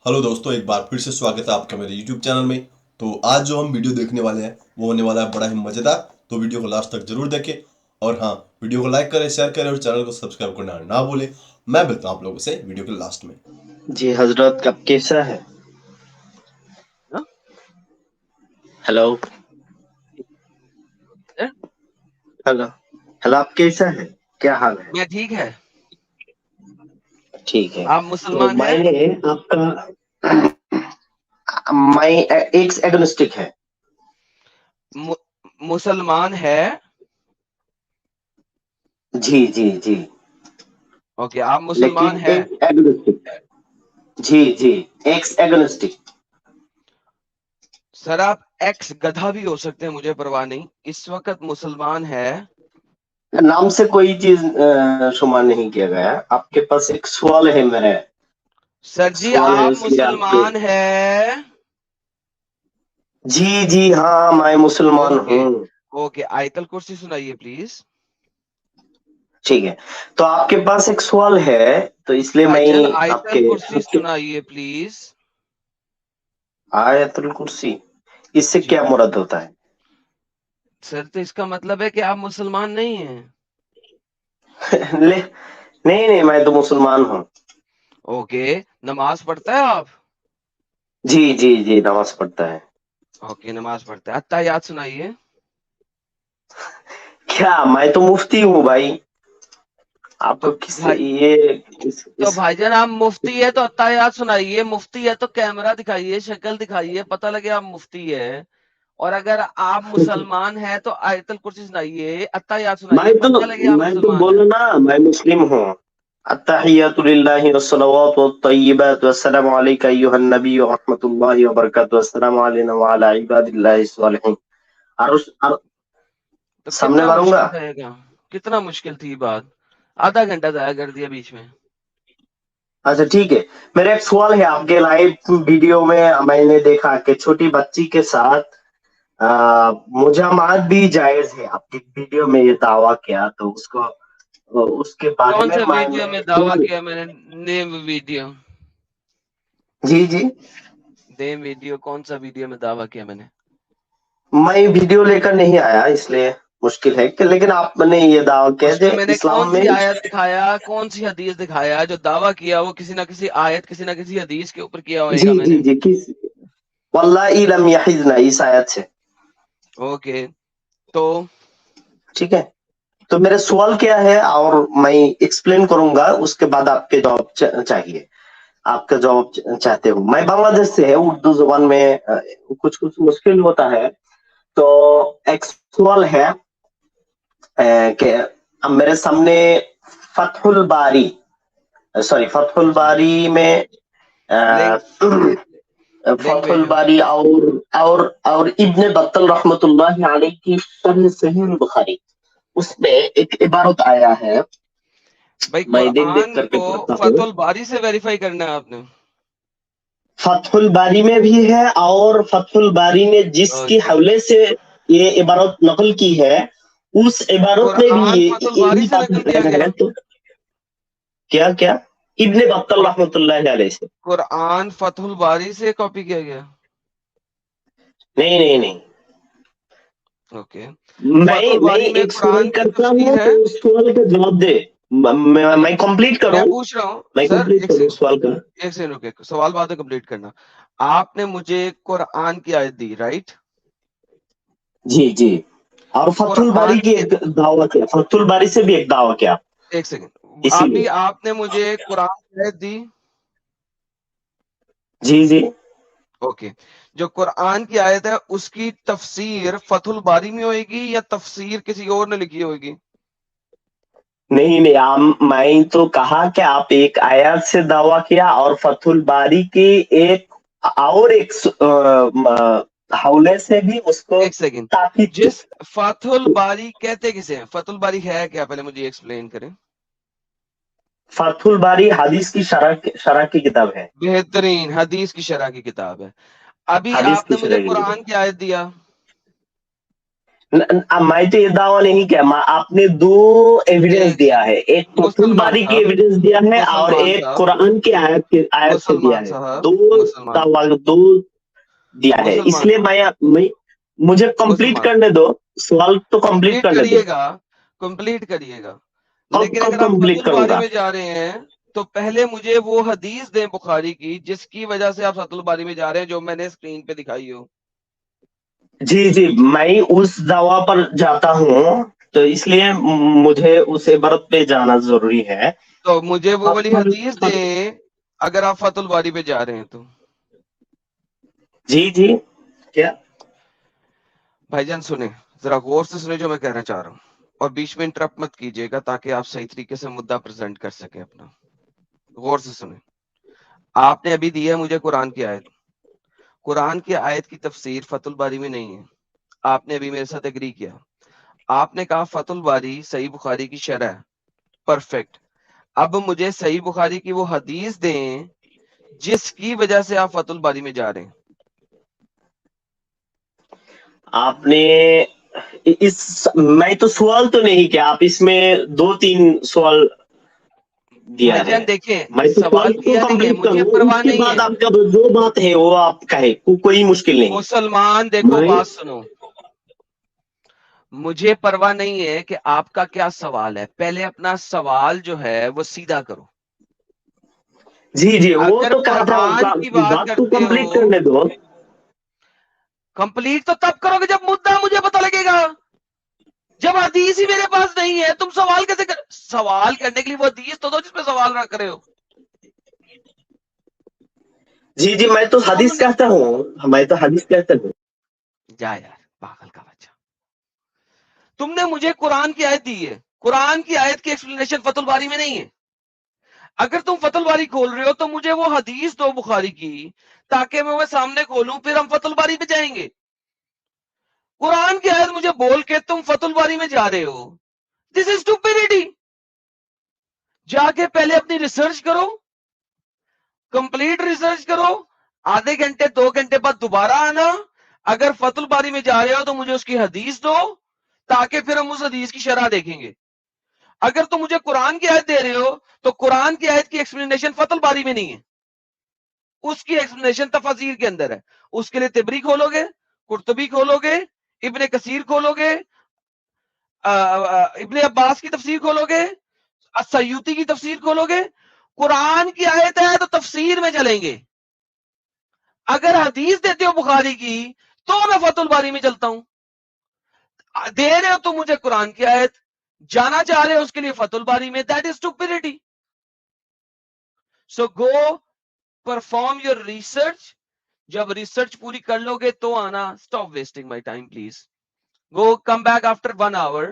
Hello दोस्तों, एक बार फिर से स्वागत है आपका मेरे YouTube चैनल में। तो आज जो हम वीडियो देखने वाले हैं वो होने वाला है बड़ा ही मज़ेदार। तो वीडियो को लास्ट तक जरूर देखें। और हाँ, वीडियो को लाइक करें, शेयर करें और चैनल को सब्सक्राइब करना ना भूलें। मैं मिलता हूँ आप लोगों से वीडियो के लास्ट में। जी हजरत, कब कैसा है? हाँ? हेलो। है? हेलो। हेलो, आप कैसा है? क्या हाल है? मैं ठीक है। ठीक है। आप तो मुसलमान हैं? मैंने आपका मैं एक्स एग्नोस्टिक है। मु, मुसलमान है। जी जी जी। ओके, आप मुसलमान लेकिन है। एक एग्नोस्टिक। जी जी। Ex agnostic. सर आप एक्स गधा भी हो सकते हैं, मुझे परवाह नहीं। इस वक्त मुसलमान है। नाम से कोई चीज शुमार नहीं किया गया है। आपके पास एक सवाल है मेरा। सर एक जी सवाल है आप इसलिए आपके। मुसलमान है। जी जी हाँ, मैं मुसलमान ओके। हूँ। ओके, आयतल कुर्सी सुनाइए प्लीज। ठीक है। तो आपके पास एक सवाल है, तो इसलिए मैं भाईजान आयतल आपके कुर्सी आपके सुनाइए प्लीज। आयतुल कुर्सी, इससे जी क्या मुराद होता है? सर, तो इसका मतलब है कि आप मुसलमान नहीं हैं। ले, नहीं नहीं, मैं तो मुसलमान हूँ। ओके, नमाज पढ़ता है आप? जी जी जी, नमाज पढ़ता है। ओके, नमाज पढ़ता है। अत्ताहियात सुनाइए। क्या, मैं तो मुफ्ती हूँ भाई। तो आपको किस भाई ये तो इस भाईजान आप मुफ्ती है तो अत्ताहियात सुनाइए। मुफ्ती है तो कैमरा दिखाइए, शक्ल दिखाइए, पता लगे आप मुफ्ती है। और अगर आप मुसलमान हैं तो आयतल कुर्सी सुनाइए, अत्ताहियात सुनाइए, पता लगे आप मैं तो मुसलमान हैं। बोलो ना, मैं मुस्लिम हूँ। अत्तहिय्यातु लिल्लाहि वस्सलावातु वत्तय्यिबातु वस्सलामु अलैका अय्युहन नबी व रहमतुल्लाहि व बरकातुहू वस्सलामु अलैना व अला इबादिल्लाहि स्वालिहीन। और तो सामने कितना मारूंगा। मुश्किल था ये काम? कितना मुश्किल थी बात? आधा घंटा जाया कर दिया बीच में। अच्छा ठीक है। मेरा एक सवाल है, आपके लाइव वीडियो में मैंने देखा कि छोटी बच्ची के साथ मुजामात भी जायज है। आपकी वीडियो में ये दावा किया, तो उसके बारे कौन में सा वीडियो मैं में दावा सवाल। किया मैंने? Name video. जी जी। नेम वीडियो, कौन सा वीडियो में दावा किया मैंने? मैं वीडियो लेकर नहीं आया, इसलिए मुश्किल है कि, लेकिन आपने ये दावा किया उसमें जो मैंने कौन इस्लाम में। सी आयत दिखाया, कौन सी हदीस दिखाया? जो दावा किया वो किसी ना किसी आयत, किसी ना किसी हदीस के ऊपर किया जी होएगा जी मैंने। जी, किस वल्लाहि लम यहिजना, इस आयत से। ओके, तो ठीक है। तो मेरा सवाल क्या है, और मैं एक्सप्लेन करूंगा, उसके बाद आपके जवाब चाहिए। आपका जवाब चाहते हो। मैं बांग्लादेश से है, उर्दू जुबान में कुछ कुछ मुश्किल होता है। तो एक सवाल है कि अब मेरे सामने फतहुल बारी, सॉरी फतहुल जी, बारी में लिंक लिंक फतहुल भेजो। बारी और इब्ने बत्तल रहमतुल्लाह अलैह की शरह सहीह बुखारी, उसमें एक इबारत आया है। भाई मैं देख देख कुरान करके को पढ़ता हूँ। फतुल बारी से वेरीफाई करना है आपने। फतहुल बारी में भी है, और फतहुल बारी ने जिसके ओके, हवाले से ये इबारत नकल की है, उस इबारत में भी कुरान ये फतुल बारी यही से बात नकल किया बताया है। गया। तो क्या क्या, इब्ने बत्तल कुर- रहमतुल्लाह अलैह से। कुरान फतुल बारी से कॉपी किया गया। नहीं नहीं नहीं। ओके, फतुल मैं बारी में एक सवाल कुरान की करता हूँ, तफसीर है। तो उस सवाल का जवाब दे। मैं कंप्लीट मैं करूं। पूछ रहा हूँ मैं सर, कंप्लीट करूं सवाल का। एक सेकंड रुके, सवाल बाद में कंप्लीट करना। आपने मुझे कुरान की आयत दी, राइट? जी जी। और फतहुल बारी कुरान की की, एक दावा किया, फतहुल बारी से भी एक दावा किया। एक सेकंड, अभी इसीलिए। आपने मुझे कुरान की आयत दी। जी जी। ओके, जो कुरान की आयत है उसकी तफसीर फतुल बारी में होगी या तफसीर किसी और ने लिखी होगी? नहीं नहीं, मैं तो कहा कि आप एक आयत से दावा किया, और फतहुल बारी की एक और एक हवाले से भी उसको एक सेकंड, ताकीद की। जिस फतुल बारी कहते किसे हैं? फतुल बारी है क्या, पहले मुझे एक्सप्लेन करें। फतहुल बारी हदीस की शरह की किताब है। बेहतरीन हदीस की शरह की किताब है। अभी हदीस की आपने मुझे शरह की किताब। कुरान की आयत दिया। मैं तो ये दावा नहीं किया, आपने दो एविडेंस दिया है, एक फतुल बारी की एविडेंस दिया है और एक कुरान की आयत से दिया है, दो दावा दो दिया है, इसलिए मैं मुझे कंप्लीट करने दो, सवाल तो कंप्लीट करने दो। कंप्लीट करिएगा, कब लेकिन अगर आप कंप्लीट फतुल बारी करूंगा? में जा रहे हैं तो पहले मुझे वो हदीस दें बुखारी की जिसकी वजह से आप फतुल बारी में जा रहे हैं, जो मैंने स्क्रीन पे दिखाई हो। जी जी, मैं उस दावा पर जाता हूँ, तो इसलिए मुझे उस इबारत पे जाना जरूरी है। तो मुझे वो वाली हदीस दें अगर आप फतुल बारी पे जा रहे हैं तो। जी जी, क्या भाईजान सुने, जरा गौर से सुने जो मैं कहना चाह रहा हूँ, और बीच में इंटरप्ट मत कीजिएगा ताकि आप सही तरीके से मुद्दा प्रेजेंट कर सके अपना। गौर से सुने, आपने अभी दी है मुझे कुरान की आयत, कुरान की आयत की तफसीर फतुल बारी में नहीं है, आपने अभी मेरे साथ एग्री किया। आपने कहा फतुल बारी सही बुखारी की शरह है, परफेक्ट। अब मुझे सही बुखारी की वो हदीस दें जिसकी वजह से आप फतुल बारी में जा रहे हैं। आपने मैं तो सवाल तो नहीं किया, आप इसमें दो तीन सवाल दिया है, भाईजान देखें, मैं तो सवाल सवाल को किया नहीं है, कंप्लीट मुझे करूँ, परवाह उसके नहीं बाद है। आपका जो बात है वो आप कहे, कोई मुश्किल नहीं। मुसलमान देखो, मैं बात सुनो, मुझे परवाह नहीं है कि आपका क्या सवाल है, पहले अपना सवाल जो है वो सीधा करो। जी जी, वो अगर तो कहा था, कुरान की बात बात को करते कंप्लीट हो, करने दो। कंप्लीट तो तब करोगे जब मुद्दा मुझे पता लगेगा। जब हदीस ही मेरे पास नहीं है, तुम सवाल कैसे कर? सवाल करने के लिए वो हदीस तो दो जिसपे सवाल रख रहे हो। जी जी, मैं तो हदीस कहता हूँ, मैं तो हदीस कहता हूँ। जा यार, पागल का बच्चा, तुमने मुझे कुरान की आयत दी है, कुरान की आयत की एक्सप्लेनेशन फतुल बारी में नहीं है। अगर तुम फतुल बारी खोल रहे हो तो मुझे वो हदीस दो बुखारी की, ताकि मैं वो सामने खोलूं, फिर हम फतुल बारी पे जाएंगे। कुरान की आयत मुझे बोल के तुम फतुल बारी में जा रहे हो, दिस इज स्टुपिडिटी। जाके पहले अपनी रिसर्च करो, कंप्लीट रिसर्च करो, आधे घंटे 2 घंटे बाद दोबारा आना। अगर फतुल बारी में जा रहे हो तो मुझे उसकी हदीस दो, ताकि फिर हम उस हदीस की शरह देखेंगे। अगर तुम मुझे कुरान की आयत दे रहे हो तो कुरान की आयत की एक्सप्लेनेशन फतुल बारी में नहीं है, उसकी एक्सप्लेनेशन तफसीर के अंदर है। उसके लिए तिबरी खोलोगे, कुर्तुबी खोलोगे, इब्ने कसीर खोलोगे, इब्ने अब्बास की तफसीर खोलोगे, सयूती की तफसीर खोलोगे। कुरान की आयत है तो तफसीर में चलेंगे। अगर हदीस देते हो बुखारी की तो मैं फतुल बारी में चलता हूं। दे रहे हो तुम मुझे कुरान की आयत, जाना चाह रहे हो उसके लिए फतुल बारी में, that is stupidity. So go perform your research, जब रिसर्च पूरी कर लोगे तो आना। Stop wasting my time please. Go come back after 1 hour,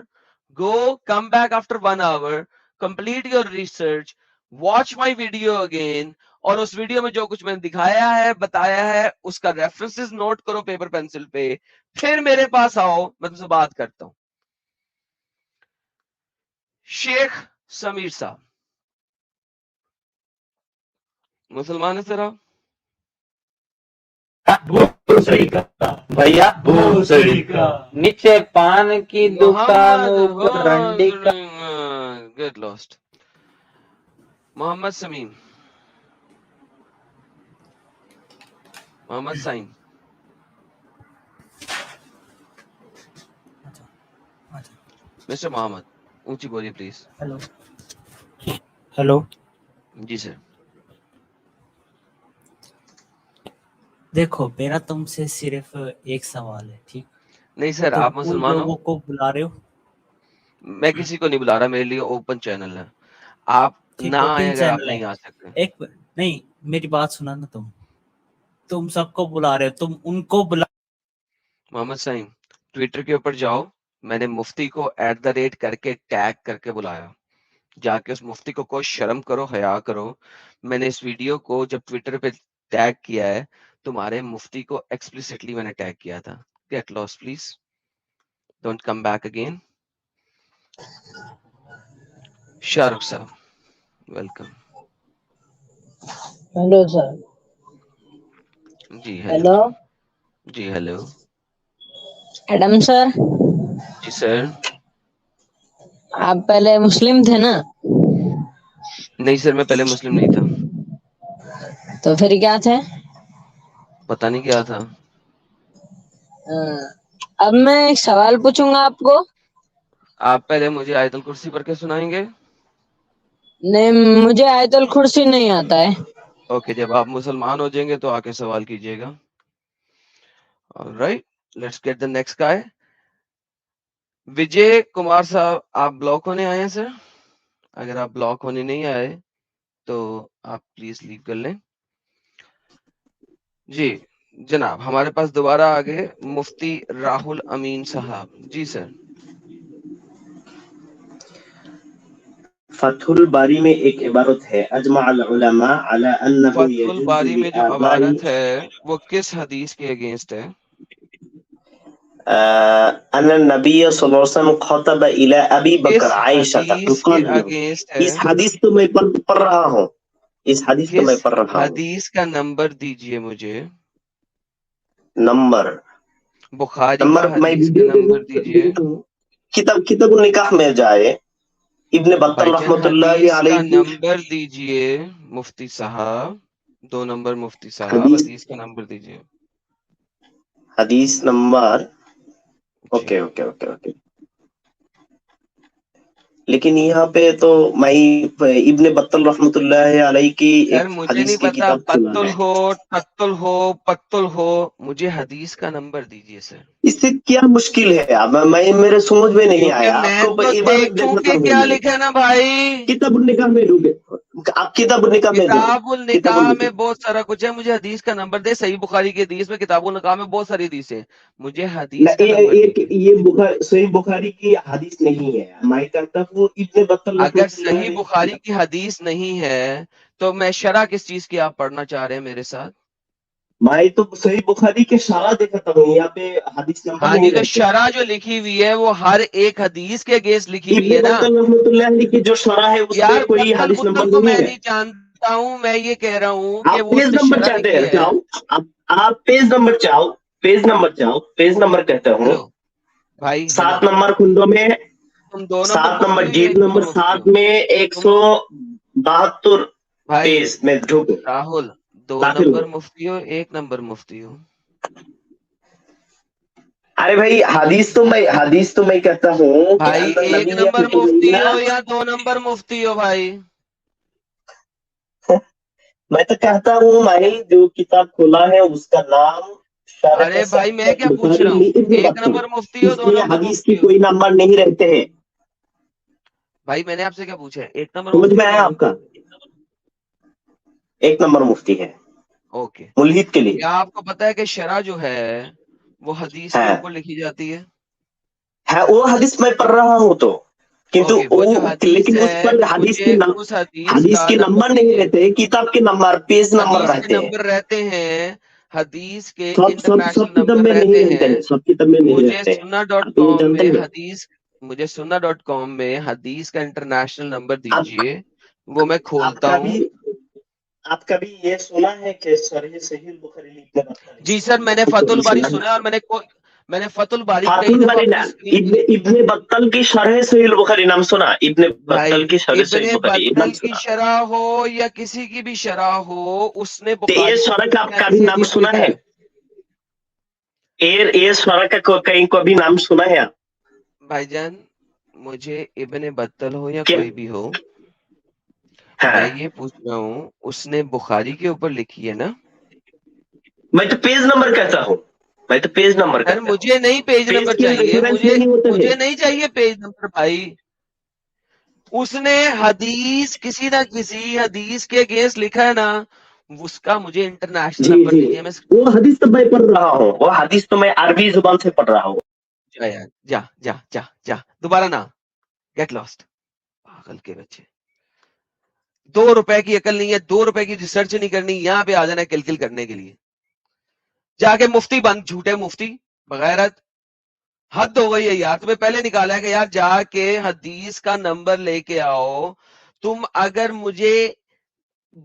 go come back after 1 hour, complete your research, watch my video again, और उस video में जो कुछ मैंने दिखाया है, बताया है, उसका रेफरेंसेस नोट करो पेपर पेंसिल पे, फिर मेरे पास आओ, मैं तुमसे बात करता हूं। शेख समीर साहब मुसलमान है सर आप? सही कहा भैया, बहुत सही कहा। नीचे पान की दुकान, ऊपर रंडी का। Get lost. Mohammad Samim, Mohammad Saim, mister Mohammad, ऊंची बोलिए प्लीज। हेलो हेलो, जी सर। देखो मेरा तुमसे सिर्फ एक सवाल है, ठीक? नहीं सर, तुम आप उन मुसलमान लोगों हो? को बुला रहे हो, मैं किसी को नहीं बुला रहा, मेरे लिए ओपन चैनल है। आप ना ठीक? आए ओपन अगर आप चैनल नहीं है। आ सकते। एक नहीं, मेरी बात सुना ना, तुम सबको बुला रहे हो, तुम उनको बुला। मोहम्मद साइम, ट्विटर के ऊपर जाओ, मैंने मुफ्ती को @ करके टैग करके बुलाया। जाके उस मुफ्ती को कोई शर्म करो, हया करो। मैंने इस वीडियो को जब ट्विटर पे टैग किया है, तुम्हारे मुफ्ती को एक्सप्लिसिटली मैंने टैग किया था। Get lost please, don't come back again. Shahrukh साहब, वेलकम। Hello sir. जी हेलो। हेलो जी हेलो। Adam sir. जी सर। आप पहले मुस्लिम थे ना? नहीं सर, मैं पहले मुस्लिम नहीं था। तो फिर क्या थे? पता नहीं क्या था। अब मैं एक सवाल पूछूंगा आपको। आप पहले मुझे आयतुल कुर्सी पढ़ के सुनाएंगे। नहीं, मुझे आयतुल कुर्सी नहीं आता है। ओके, जब आप मुसलमान हो जाएंगे तो आके सवाल कीजिएगा। Alright, let's get the next guy. Vijay Kumar साहब, आप ब्लॉक होने आए हैं सर? अगर आप ब्लॉक होने नहीं आए तो आप प्लीज लीव कर लें। जी जनाब, हमारे पास दोबारा आ गए मुफ्ती राहुल अमीन साहब। जी सर। फतहुल बारी में एक इबारत है, अजमाअल उलमा अला अन्नहु फतहुल यजुज़ु बारी में जो लिआबाई इबारत है वो किस हदीस के अगेंस्ट है? अन्न नबी सल्लल्लाहु अलैहि वसल्लम खतब इला अबी बकर किस आयशा हदीस के अगेंस्ट है? इस हदीस तो मैं पढ़ रहा हूँ, इस हदीस तो मैं किस पढ़ रहा हूँ। हदीस का नंबर दीजिए मुझे। नंबर बुखारी का नंबर मैं हदीस का वीडियो नंबर दीजिए। देखता हूँ। किताब किताब निकाह में जाए, इब्ने बत्तल भाईजान रहमतुल्लाहि हदीस का अलैहि की नंबर दीजिए मुफ्ती साहब। 2 नंबर मुफ्ती साहब, हदीस हदीस का नंबर दीजिए। हदीस नंबर जी ओके ओके ओके ओके। लेकिन यहाँ पे तो मैं इब्ने बत्तल रहमतुल्लाहि अलैहि की सर, एक मुझे हदीस नहीं की पता किताब खुला पत्तुल है। हो पत्तुल हो, मुझे हदीस का नंबर दीजिए सर। इससे क्या मुश्किल है? अब मैं मेरे समझ में नहीं क्योंकि आया, मैं आपको तो इबारत देखूं देखना कि था क्या मैं लिखा है ना भाई। किताब निकाह में ढूंढे, आप किताब निकाह में जाओ, किताबुल किताब निकाह निकाह में बहुत सारा कुछ है, मुझे हदीस का नंबर दे। सही बुखारी की हदीस में, किताबुल निकाह में बहुत सारी हदीस है, मुझे हदीस का नंबर दीजिए। ये बुखारी सही बुखारी की हदीस नहीं है। मैं कहता हूँ इब्ने बत्तल अगर सही रहमतुल्लाहि बुखारी की हदीस नहीं है तो मैं शरह किस चीज की आप पढ़ना चाह रहे हैं मेरे साथ? मैं तो सही बुखारी के शरह देखता हूँ, यहाँ पे हदीस नंबर हाँ नहीं जी, तो रहते। शरह जो लिखी हुई है वो हर एक हदीस के अगेंस्ट लिखी हुई इब्ने है ना। बत्तल रहमतुल्लाहि की जो शरह है उसमें यार कोई बत्तल हदीस बुत्तल नंबर को नहीं मैं है। नहीं जानता हूँ, मैं ये कह रहा हूँ कि आप वो पेज उसने नंबर शरह चाहते लिखी हैं है। चाहो, आप पेज नंबर चाहो, पेज नंबर कहते हूँ। हेलो भाई, हेलो। 7 नंबर खुंदों में, तुम 2 नंबर 7 मुफ्ती नंबर हो या गेट 1 नंबर नंबर मुफ्ती 7 हो? में तुम 172 भाई पेज में ढूंढो, राहुल, 2 दाखिल नंबर हो। मुफ्ती हो 1 नंबर मुफ्ती हो? अरे भाई हदीस तो मैं कहता हूँ कि भाई अल्लाह 1 नबी नंबर मुफ्ती है। हो या 2 नंबर मुफ्ती हो भाई? मैं तो कहता हूँ भाई जो किताब खोला है उसका नाम अरे भाई, मैं क्या पूछ बुखारी रहा हूँ, इब्न 1 बत्तल, नंबर मुफ्ती हो 2 इसमें नंबर हदीस की मुफ्ती हो? कोई नंबर नहीं रहते हैं। भाई मैंने आपसे क्या पूछा है, 1 नंबर समझ मुफ्ती में हो 2 आया नंबर? आपका? 1 नंबर मुफ्ती है ओके। मुल्हिद के लिए। क्या आपको पता है कि शरह जो है वो हदीस के ऊपर है लिखी जाती है? वो हदीस मैं पढ़ रहा हूँ तो, किंतु ओके, वो जो हदीस लेकिन उस है पर मुझे उस हदीस हदीस का के नंबर नंबर नहीं दीजिए। रहते, किताब के नंबर, पेज नंबर हदीस के रहते हैं। नंबर रहते हैं, हदीस के सब इंटरनेशनल किताब नंबर में नहीं रहते रहते हैं। हैं, सब किताब में नहीं रहते हैं। आप ये जानते हैं? मुझे सुन्ना डॉट कॉम में हदीस का इंटरनेशनल नंबर आप दीजिए, वो मैं खोलता आपका हूँ। भी आपका भी ये सुना है कि सही सही बुखारी लिखने वाला जी इसका सर, मैंने नाम फतुल कभी बारी सुना सुना है? और मैंने फतुल बारी कई फातुल दफा बारी ना, अपनी स्क्रीन। इब्ने बत्तल की शरह सही बुखारी नाम सुना? इब्ने भाई बत्तल की शरह सही इब्ने बुखारी नाम बत्तल की सुना? शरह हो या किसी की भी शरह हो, उसने तो ये बुखारी शरह का आपका भी कैसी नाम हदीस में सुना लिखा है? है? ये शरह का कहीं को भी नाम सुना है आप? भाईजान, मुझे इब्ने बत्तल हो या क्या? कोई भी हो, मैं हाँ, ये पूछ रहा हूँ उसने बुखारी के ऊपर लिखी है ना? मैं तो पेज नंबर कहता हूँ, मैं तो पेज नंबर सर कहता हूँ। मुझे नहीं पेज पेज नंबर के चाहिए, रेफरेंस मुझे नहीं होता है। मुझे नहीं चाहिए पेज नंबर भाई। उसने हदीस किसी ना किसी हदीस के अगेंस्ट लिखा है ना, उसका मुझे इंटरनेशनल जी नंबर जी, दीजिए। मैं वो हदीस तो मैं पढ़ रहा हूँ, वो हदीस तो मैं अरबी जुबान से पढ़ रहा हूँ। जा यार, जा जा जा जा, दोबारा ना, गेट लॉस्ट। पागल के बच्चे, 2 रुपए की अकल नहीं है, 2 रुपए की रिसर्च नहीं करनी, यहाँ पे आ जाना किल किल करने के लिए। जाके मुफ्ती बन, झूठे मुफ्ती बगैरत। हद हो गई है यार, तुम्हें पहले निकाला है कि यार जाके हदीस का नंबर लेके आओ। तुम अगर मुझे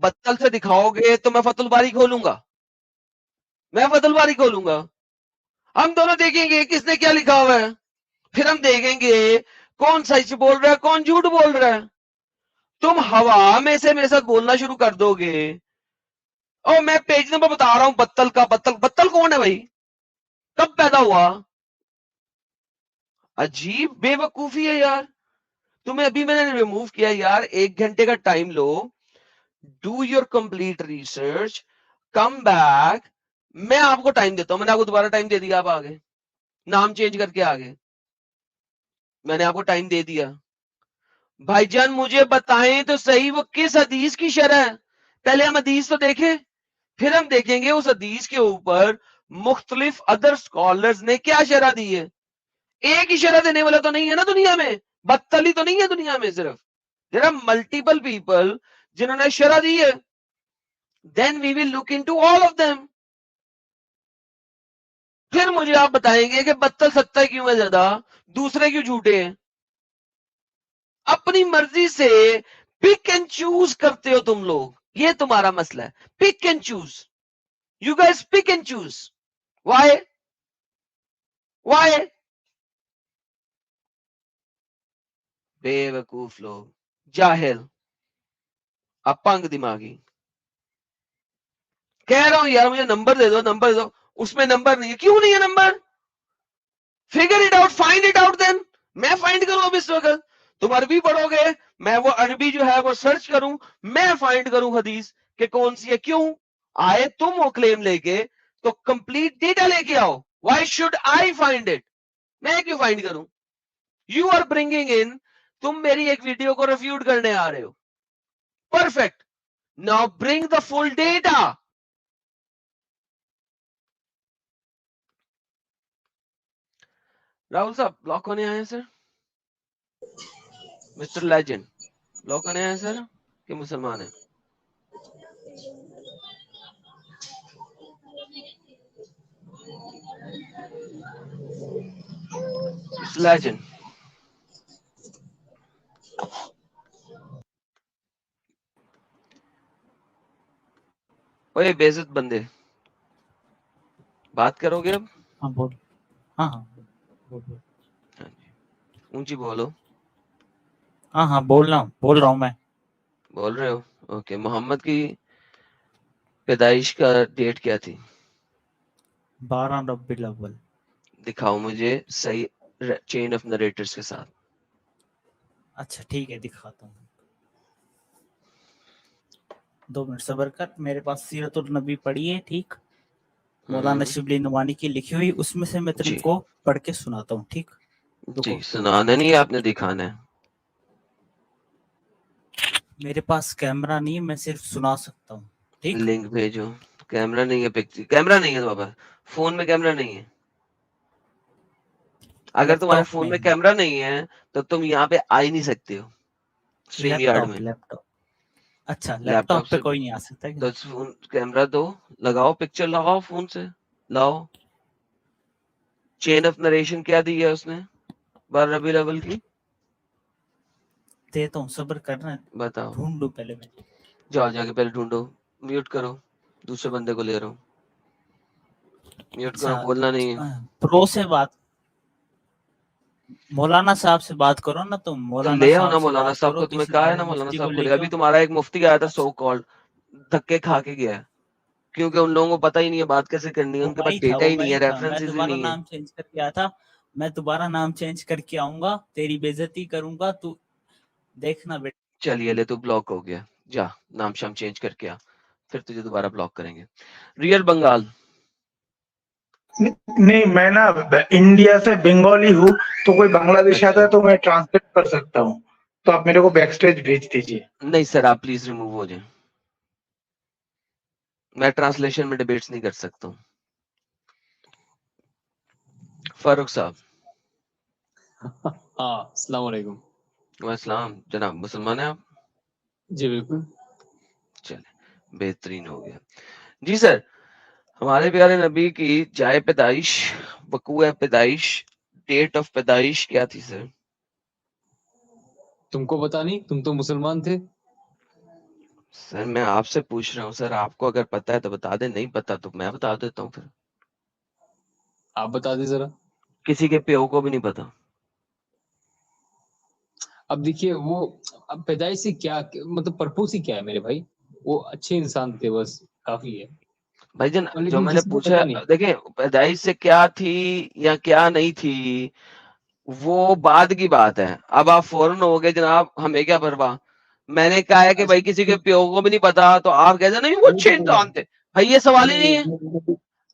बत्तल से दिखाओगे तो मैं फतुल बारी खोलूंगा, हम दोनों देखेंगे किसने क्या लिखा हुआ है। پھر ہم دیکھیں گے کون سچ بول رہا ہے کون جھوٹ بول رہا ہے. تم ہوا میں سے میرے ساتھ بولنا شروع کر دو گے. اور میں پیج نمبر بتا رہا ہوں بتل کا. بتل کون ہے بھائی؟ کب پیدا ہوا؟ عجیب بے وقوفی ہے یار. تمہیں ابھی میں نے ریموو کیا یار. 1 گھنٹے کا ٹائم لو, do your complete research, come back. میں آپ کو ٹائم دیتا ہوں. میں نے آپ کو دوبارہ ٹائم دے دیا. آپ آگے نام چینج کر کے آگے. میں نے آپ کو ٹائم دے دیا. بھائی جان مجھے بتائیں تو صحیح وہ کس حدیث کی شرح ہے. پہلے ہم حدیث تو دیکھیں, پھر ہم دیکھیں گے اس حدیث کے اوپر مختلف ادر سکالرز نے کیا شرح دی ہے. ایک ہی شرح دینے والا تو نہیں ہے نا دنیا میں. بدتلی تو نہیں ہے دنیا میں. صرف دیر آر ملٹیپل پیپل جنہوں نے شرح دی ہے. Then we will look into all of them. پھر مجھے آپ بتائیں گے کہ بدتل سچا کیوں ہے زیادہ, دوسرے کیوں جھوٹے ہیں. اپنی مرضی سے پک اینڈ چوز کرتے ہو تم لوگ. یہ تمہارا مسئلہ ہے. Pick and choose. You guys pick and choose. Why why? بے وقوف لوگ, جاہل, اپنگ دماغی. کہہ رہا ہوں یار مجھے نمبر دے دو, نمبر دے دو. اس میں نمبر نہیں ہے. کیوں نہیں ہے number? Figure it out, find it out. Then میں فائنڈ کروں اب اس وقت. تم عربی پڑھو گے, میں وہ عربی جو ہے وہ سرچ کروں, میں فائنڈ کروں حدیث کہ کون سی ہے. کیوں آئے تم وہ کلیم لے کے تو کمپلیٹ ڈیٹا لے کے آؤ. Why should I find it? میں کیوں فائنڈ کروں؟ یو آر برنگنگ ان, تم میری ایک ویڈیو کو ریفیوٹ کرنے آ رہے ہو. پرفیکٹ. ناؤ برنگ دا فل ڈیٹا. راہل صاحب بلاک ہونے آئے ہیں سر. مسٹر لیجنڈ بلاک ہونے آئے ہیں سر کہ مسلمان ہیں؟ Mister legend. اوے بے عزت بندے, بات کرو گے اب؟ ہاں بول. ہاں ہاں بول بول. ہاں جی, اونچی بولو. ہاں ہاں بول رہا ہوں میں. بول رہے ہو؟ اوکے. محمد کی پیدائش کا ڈیٹ کیا تھی؟ 12 ربیع الاول. دکھاؤ مجھے صحیح چین آف نریٹرز کے ساتھ. اچھا ٹھیک ہے دکھاتا ہوں. 2 منٹ صبر کر. میرے پاس سیرت النبی پڑھی ہے, ٹھیک, مولانا شبلی نعمانی کی لکھی ہوئی. اس میں سے میں تم جی کو پڑھ کے سناتا ہوں, ٹھیک. جی, رکو, سنانا نہیں ہے, آپ نے دکھانا ہے. میرے پاس کیمرہ نہیں ہے, میں صرف سنا سکتا ہوں, ٹھیک. لنک بھیجو. کیمرہ نہیں ہے, پکچر کیمرہ نہیں ہے تمہارے پاس, فون میں کیمرہ نہیں ہے. اگر لیپ تمہارے ٹاپ فون میں میں ہے. کیمرہ نہیں ہے تو تم یہاں پہ آ ہی نہیں سکتے ہو اسٹریم یارڈ میں. لیپ ٹاپ. اچھا لیپ لیپ ٹاپ ٹاپ پہ سے کوئی نہیں آ سکتا تو کیا؟ فون کیمرہ دو, لگاؤ پکچر, لگاؤ فون سے, لاؤ. چین آف نریشن کیا دی ہے اس نے 12 ربیع الاول کی؟ دیتا ہوں, صبر کرنا ہے, بتاؤ. ڈھونڈوں پہلے میں. جاؤ جا کے پہلے ڈھونڈو. میوٹ کرو, دوسرے بندے کو لے رہا ہوں. میوٹ کرو, اچھا بولنا نہیں ہے. پرو سے بات, مولانا صاحب سے بات کرو نا تم. تو مولانا لے آؤ نا صاحب سے مولانا بات صاحب کرو, کو. تمہیں کسی کہا ہے بڑے نا مولانا مفتی کو صاحب کو لے لے. کے ابھی آؤ. تمہارا ایک مفتی آیا تھا اچھا سو کالڈ, دھکے کھا کے گیا ہے, کیونکہ ان لوگوں کو پتہ ہی نہیں ہے بات کیسے کرنی ہے. وہ ان کے پاس وہی تھا, ڈیٹا وہ ہی نہیں وہی ہے, تھا. میں ریفرنسز ہی دوبارہ نہیں ہے. نام چینج کر کے آیا تھا. میں دوبارہ نام چینج کر کے آؤں گا, تیری بے عزتی کروں گا, تو دیکھنا بیٹا. چلیے لے, تو بلاک ہو گیا. جا نام شام چینج کر کے آ, پھر تجھے دوبارہ بلاک کریں گے. ریئل بنگال. نہیں, میں نا انڈیا سے بنگالی ہوں, تو کوئی بنگلہ دیش اچھا آتا ہے تو میں ٹرانسلیٹ کر سکتا ہوں. تو آپ میرے کو بیک سٹیج بھیج دیجیے. نہیں سر, آپ پلیز ریموو ہو جائیں. میں ٹرانسلیشن میں ڈیبیٹس نہیں کر سکتا ہوں. فاروق صاحب. ہاں السلام علیکم. وعلیکم السلام جناب. مسلمان ہیں آپ؟ جی بالکل. چلے بہترین ہو گیا. جی سر, ہمارے پیارے نبی کی جائے پیدائش, وقوع پیدائش, ڈیٹ آف پیدائش کیا تھی سر؟ تم کو پتا نہیں, تم تو مسلمان تھے. سر میں آپ سے پوچھ رہا ہوں سر, آپ کو اگر پتا ہے تو بتا دیں, نہیں پتا تو میں بتا دیتا ہوں. پھر آپ بتا دیں ذرا. کسی کے پیو کو بھی نہیں پتا. اب دیکھیے وہ اب پیدائش سے کیا مطلب پرپوز ہی کیا ہے میرے بھائی, وہ اچھے انسان تھے بس کافی ہے. بھائی جان جو لیکن میں نے جس کو پوچھا پتا نہیں, دیکھیں پیدائش سے کیا تھی یا کیا نہیں تھی وہ بعد کی بات ہے. اب آپ فوراً ہو گئے جناب ہمیں کیا پرواہ. میں نے کہا ہے کہ بھائی کسی کے پیو کو بھی نہیں پتا تو آپ کہتے نہیں وہ اچھے انسان تھے. بھائی یہ سوال ہی نہیں ہے.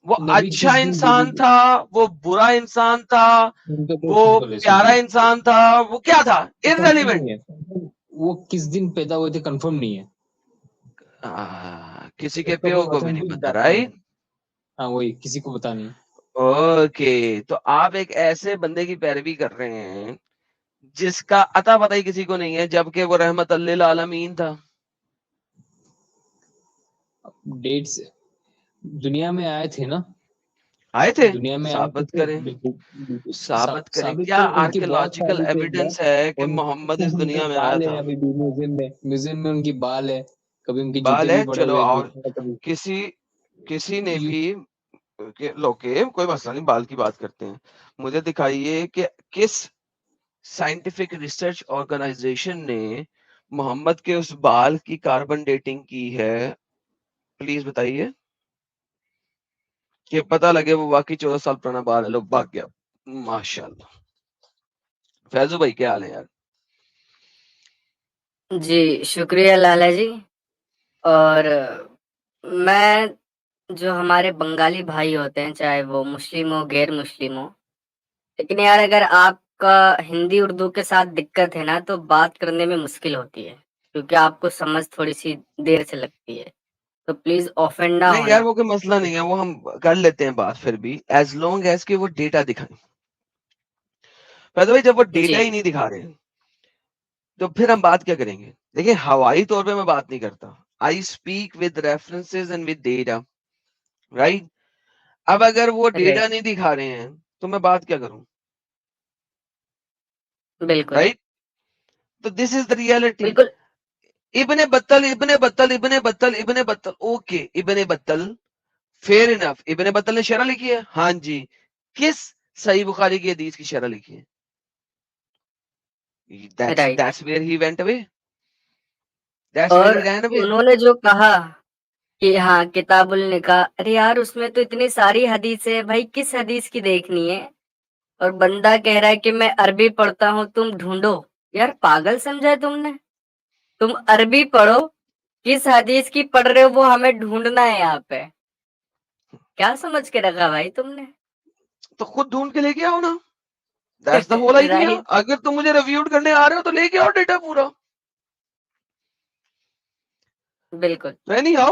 وہ نبی اچھا کس دن انسان تھا, وہ برا انسان تھا, ان کا تو وہ سمپل ہے, پیارا انسان تھا, وہ کیا تھا کنفرم irrelevant. نہیں ہے وہ کس دن پیدا ہوئے تھے, کنفرم نہیں ہے. کسی کے اس کا پیو کوئی کو بھی نہیں authentic پتا, data نہیں رائٹ. ہے. ہاں وہی کسی کو پتا نہیں. اوکے تو آپ ایک ایسے بندے کی پیروی کر رہے ہیں جس کا عطا پتہ ہی کسی کو نہیں ہے جبکہ وہ رحمت للعالمین تھا. ڈیٹس دنیا میں آئے تھے نا, آئے تھے, دنیا میں آئے ثابت تھے, کریں, بالکل بالکل ثابت کریں. ثابت کیا کریں. ان کی بہت آرکیولوجیکل ساری ایویڈنس ہے کہ محمد اس ان کے دنیا میں آیا بال تھا؟ ہے ابھی بھی میوزیم میں ان کی بال ہے, کبھی ان کے بال جوتے ہے, بھی پڑے چلو ہوئے اور دیکھنا کبھی. کسی نے بھی کوئی مسئلہ نہیں, بال کی بات کرتے ہیں. مجھے دکھائیے کہ کس سائنٹیفک ریسرچ آرگنائزیشن نے محمد کے اس بال کی کاربن ڈیٹنگ کی ہے, پلیز بتائیے کہ پتہ لگے وہ واقعی 14 سال پرانا بال ہے. لوگ بھاگ گیا. ماشاءاللہ. فیضو بھائی کیا حال ہے یار؟ جی شکریہ لالا جی. اور میں جو ہمارے بنگالی بھائی ہوتے ہیں چاہے وہ مسلم ہو غیر مسلم ہو, لیکن یار اگر آپ کا ہندی اردو کے ساتھ دقت ہے نا تو بات کرنے میں مشکل ہوتی ہے کیونکہ آپ کو سمجھ تھوڑی سی دیر سے لگتی ہے, تو پلیز آفینڈ نہ نہیں یار ہونا. وہ کوئی مسئلہ نہیں ہے, وہ ہم کر لیتے ہیں بات پھر بھی, ایز لانگ ایز کہ وہ ڈیٹا دکھائیں. فیضو بھائی جب وہ ڈیٹا جی ہی نہیں دکھا رہے تو پھر ہم بات کیا کریں گے؟ دیکھیں ہوائی طور پہ میں بات نہیں کرتا, I speak with references and with data, right. اب اگر وہ ڈیٹا رائٹ, نہیں دکھا رہے ہیں تو میں بات کیا کروں, بالکل رائٹ. تو دس از دا ریالٹی. بالکل. ابن بطل, اوکے ابن بطل, فیئر انف. ابن بطل نے شرح لکھی ہے, ہاں جی. کس صحیح بخاری کی حدیث کی شرح لکھی ہے؟ Right. That's where he went away. That's where اور he ran away. انہوں نے جو کہا کہ ہاں کتاب النکاح, ارے یار اس میں تو اتنی ساری حدیث ہے بھائی, کس حدیث کی دیکھنی ہے؟ اور بندہ کہہ رہا ہے کہ میں عربی پڑھتا ہوں تم ڈھونڈو. یار پاگل سمجھا ہے تم نے؟ تم عربی پڑھو, کس حدیث کی پڑھ رہے ہو وہ ہمیں ڈھونڈنا ہے یہاں پہ. کیا سمجھ کے رکھا بھائی تم نے؟ تو خود ڈھونڈ کے لے کے آؤ نا. That's the whole idea. Right, اگر تم مجھے ریویوڈ کرنے آ رہے ہو تو لے کے آؤ ڈیٹا پورا. بالکل. تو any how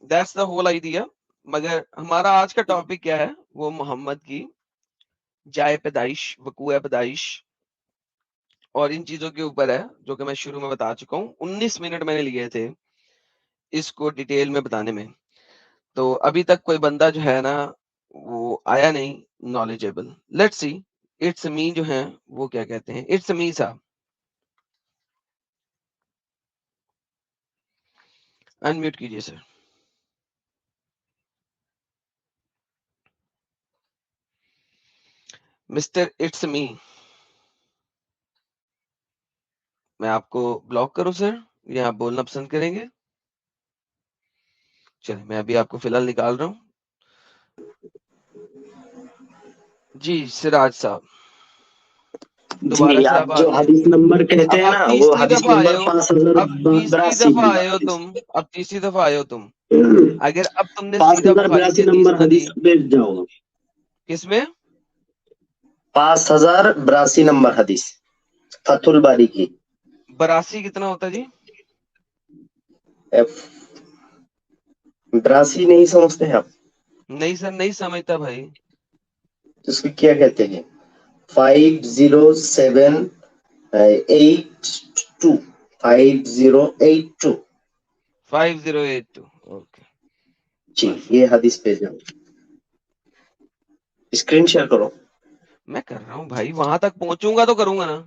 that's the whole idea. مگر ہمارا آج کا ٹاپک کیا ہے؟ وہ محمد کی جائے پیدائش, وقوع پیدائش اور ان چیزوں کے اوپر ہے جو کہ میں شروع میں بتا چکا ہوں. 19 منٹ میں نے لیے تھے اس کو ڈیٹیل میں بتانے میں, تو ابھی تک کوئی بندہ جو ہے نا وہ آیا نہیں knowledgeable. Let's see it's me جو ہیں وہ کیا کہتے ہیں. اٹس می صاحب انمیوٹ کیجئے سر. مسٹر اٹس می, میں آپ کو بلاک کروں سر یا آپ بولنا پسند کریں گے؟ چلیں میں ابھی آپ کو فی الحال نکال رہا ہوں. جی سراج صاحب دوبارہ جی سے آپ آپ آ جو گئے. حدیث نمبر کہتے اب ہیں آپ نا وہ تیسری حدیث دفعہ آئے نمبر ہو, 5082 اب تیسری دفعہ نمبر آئے ہو حدیث. تم, اب تیسری دفعہ آئے ہو تم. اگر اب تم نے سیدھا بخاری کی 5082 حدیث نمبر نہ دی, حدیث بیچ جاؤ. کس میں 5082 نمبر حدیث فتح الباری کی. 82 کتنا ہوتا جی؟ 82 نہیں سمجھتے ہیں آپ؟ نہیں سر نہیں سمجھتا بھائی. اس کو کیا کہتے ہیں؟ 5078 5082 5082 اوکے. جی یہ حدیث پہ جاؤ, اسکرین شیئر کرو. میں کر رہا ہوں بھائی, وہاں تک پہنچوں گا تو کروں گا نا.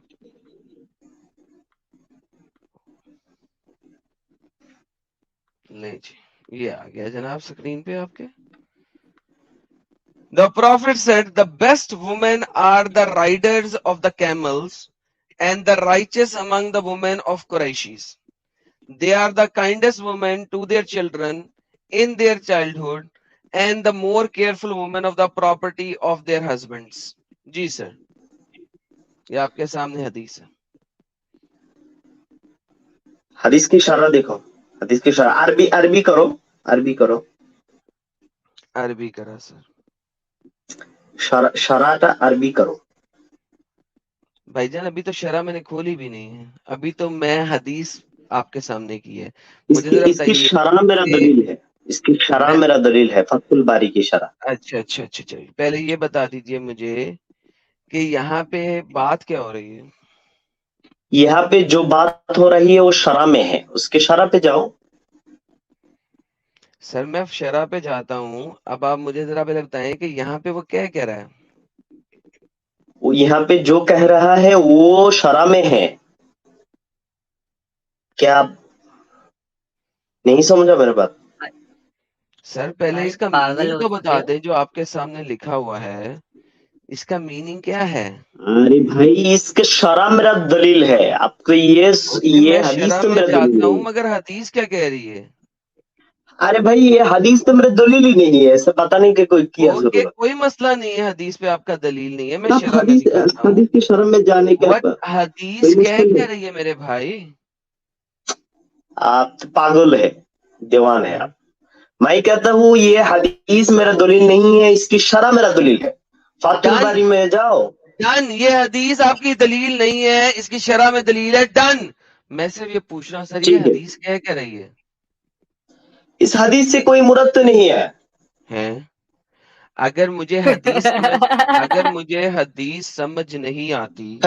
لے جی یہ آ گیا جناب سکرین پہ آپ کے. The prophet said the best women are the riders of the camels and the righteous among the women of Quraishis. They are the kindest women to their children in their childhood and the more careful women of the property of their husbands. जी sir, ये आपके सामने हदीस है. हदीस की शरह देखो, हदीस की शरह अरबी अरबी करो, अरबी करो, अरबी करा सर. शराटा अरबी करो. भाईजान अभी तो शरा मैंने खोली भी नहीं है, अभी तो मैं हदीस आपके सामने की है. मुझे जरा इसकी बताइए. शरह मेरा दलील है, इसकी शरह मेरा दलील है, फतहुल बारी की शरह. अच्छा अच्छा अच्छा चलिए, पहले ये बता दीजिए मुझे कि यहाँ पे बात क्या हो रही है. यहाँ पे जो बात हो रही है वो शरह में है, उसके शरह पे जाओ. सर मैं शरा पे जाता हूँ, अब आप मुझे जरा पहले बताएं कि यहाँ पे वो क्या कह रहा है. वो यहाँ पे जो कह रहा है वो शरह में है. क्या आप नहीं समझा मेरे बात? सर पहले भाई इसका पागल मीनिंग हो तो चुके बता हो. दें जो आपके सामने लिखा हुआ है, इसका मीनिंग क्या है. अरे भाई इसके शरह मेरा दलील है, आपको ओके, ये मैं हदीस शरा तो में मेरा दलील जाता हूँ नहीं. मगर हदीस क्या कह रही है. अरे भाई ये हदीस तो मेरे दलील ही नहीं है, ऐसे बताने की कोई क्या ओके, जरूरत. कोई मसला नहीं है, हदीस पे आपका दलील नहीं है, मैं आप शरा में हदीस दिखाता हूँ. हदीस की शरह में जाने का वट हदीस कोई क्या मुश्किल कह है. रही है मेरे भाई. आप तो पागल है, दीवान है हम्म. आप. मैं कहता हूँ ये हदीस मेरा दलील नहीं है, इसकी शरह मेरा दलील है. फातुल डन बारी में जाओ. डन, ये हदीस आपकी दलील नहीं है, इसकी शरा में दलील है. डन. मैं सिर्फ ये पूछ रहा हूँ सर, ये ठीक है, हदीस क्या कह रही है. इस हदीस से कोई मुराद तो नहीं है. हैं? अगर मुझे हदीस समझ नहीं आती.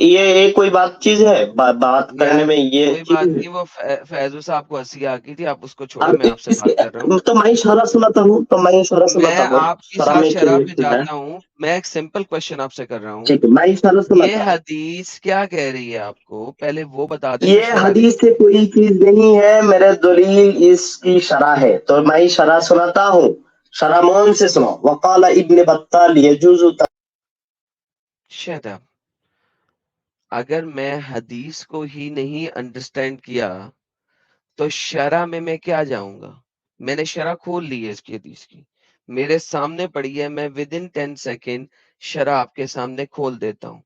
ये कोई बात चीज है, बात करने यार में ये कोई चीज बात है. नहीं, वो फैजू साहब को हंसी आ गई थी, आप उसको छोड़ो, अब मैं आपसे बात कर रहा हूँ. तो मैं शरह सुनाता हूँ, तो मैं शरह मैं सुनाता हूँ. आपके शरह साथ में शराब पे क्या है? जाता हूँ, मैं एक सिंपल क्वेश्चन आपसे कर रहा हूँ. ठीक है, मैं शरह ये सुनाता हूँ. हदीस क्या कह रही है आपको, पहले वो बता दें, ये फिर शरा हदीस से कोई चीज नहीं है, मेरे दलील इसकी शरह है, तो मैं शरह सुनाता हूँ. शरह मौन से सुनो. वकाल इब्न बत्ताल यजूजु. Shut up. अगर मैं हदीस को ही नहीं अंडरस्टैंड किया तो शरा में मैं क्या जाऊंगा. मैंने शरा खोल ली है इसकी हदीस की, मेरे सामने पड़ी है, मैं विद इन 10 सेकेंड शरा आपके सामने खोल देता हूँ.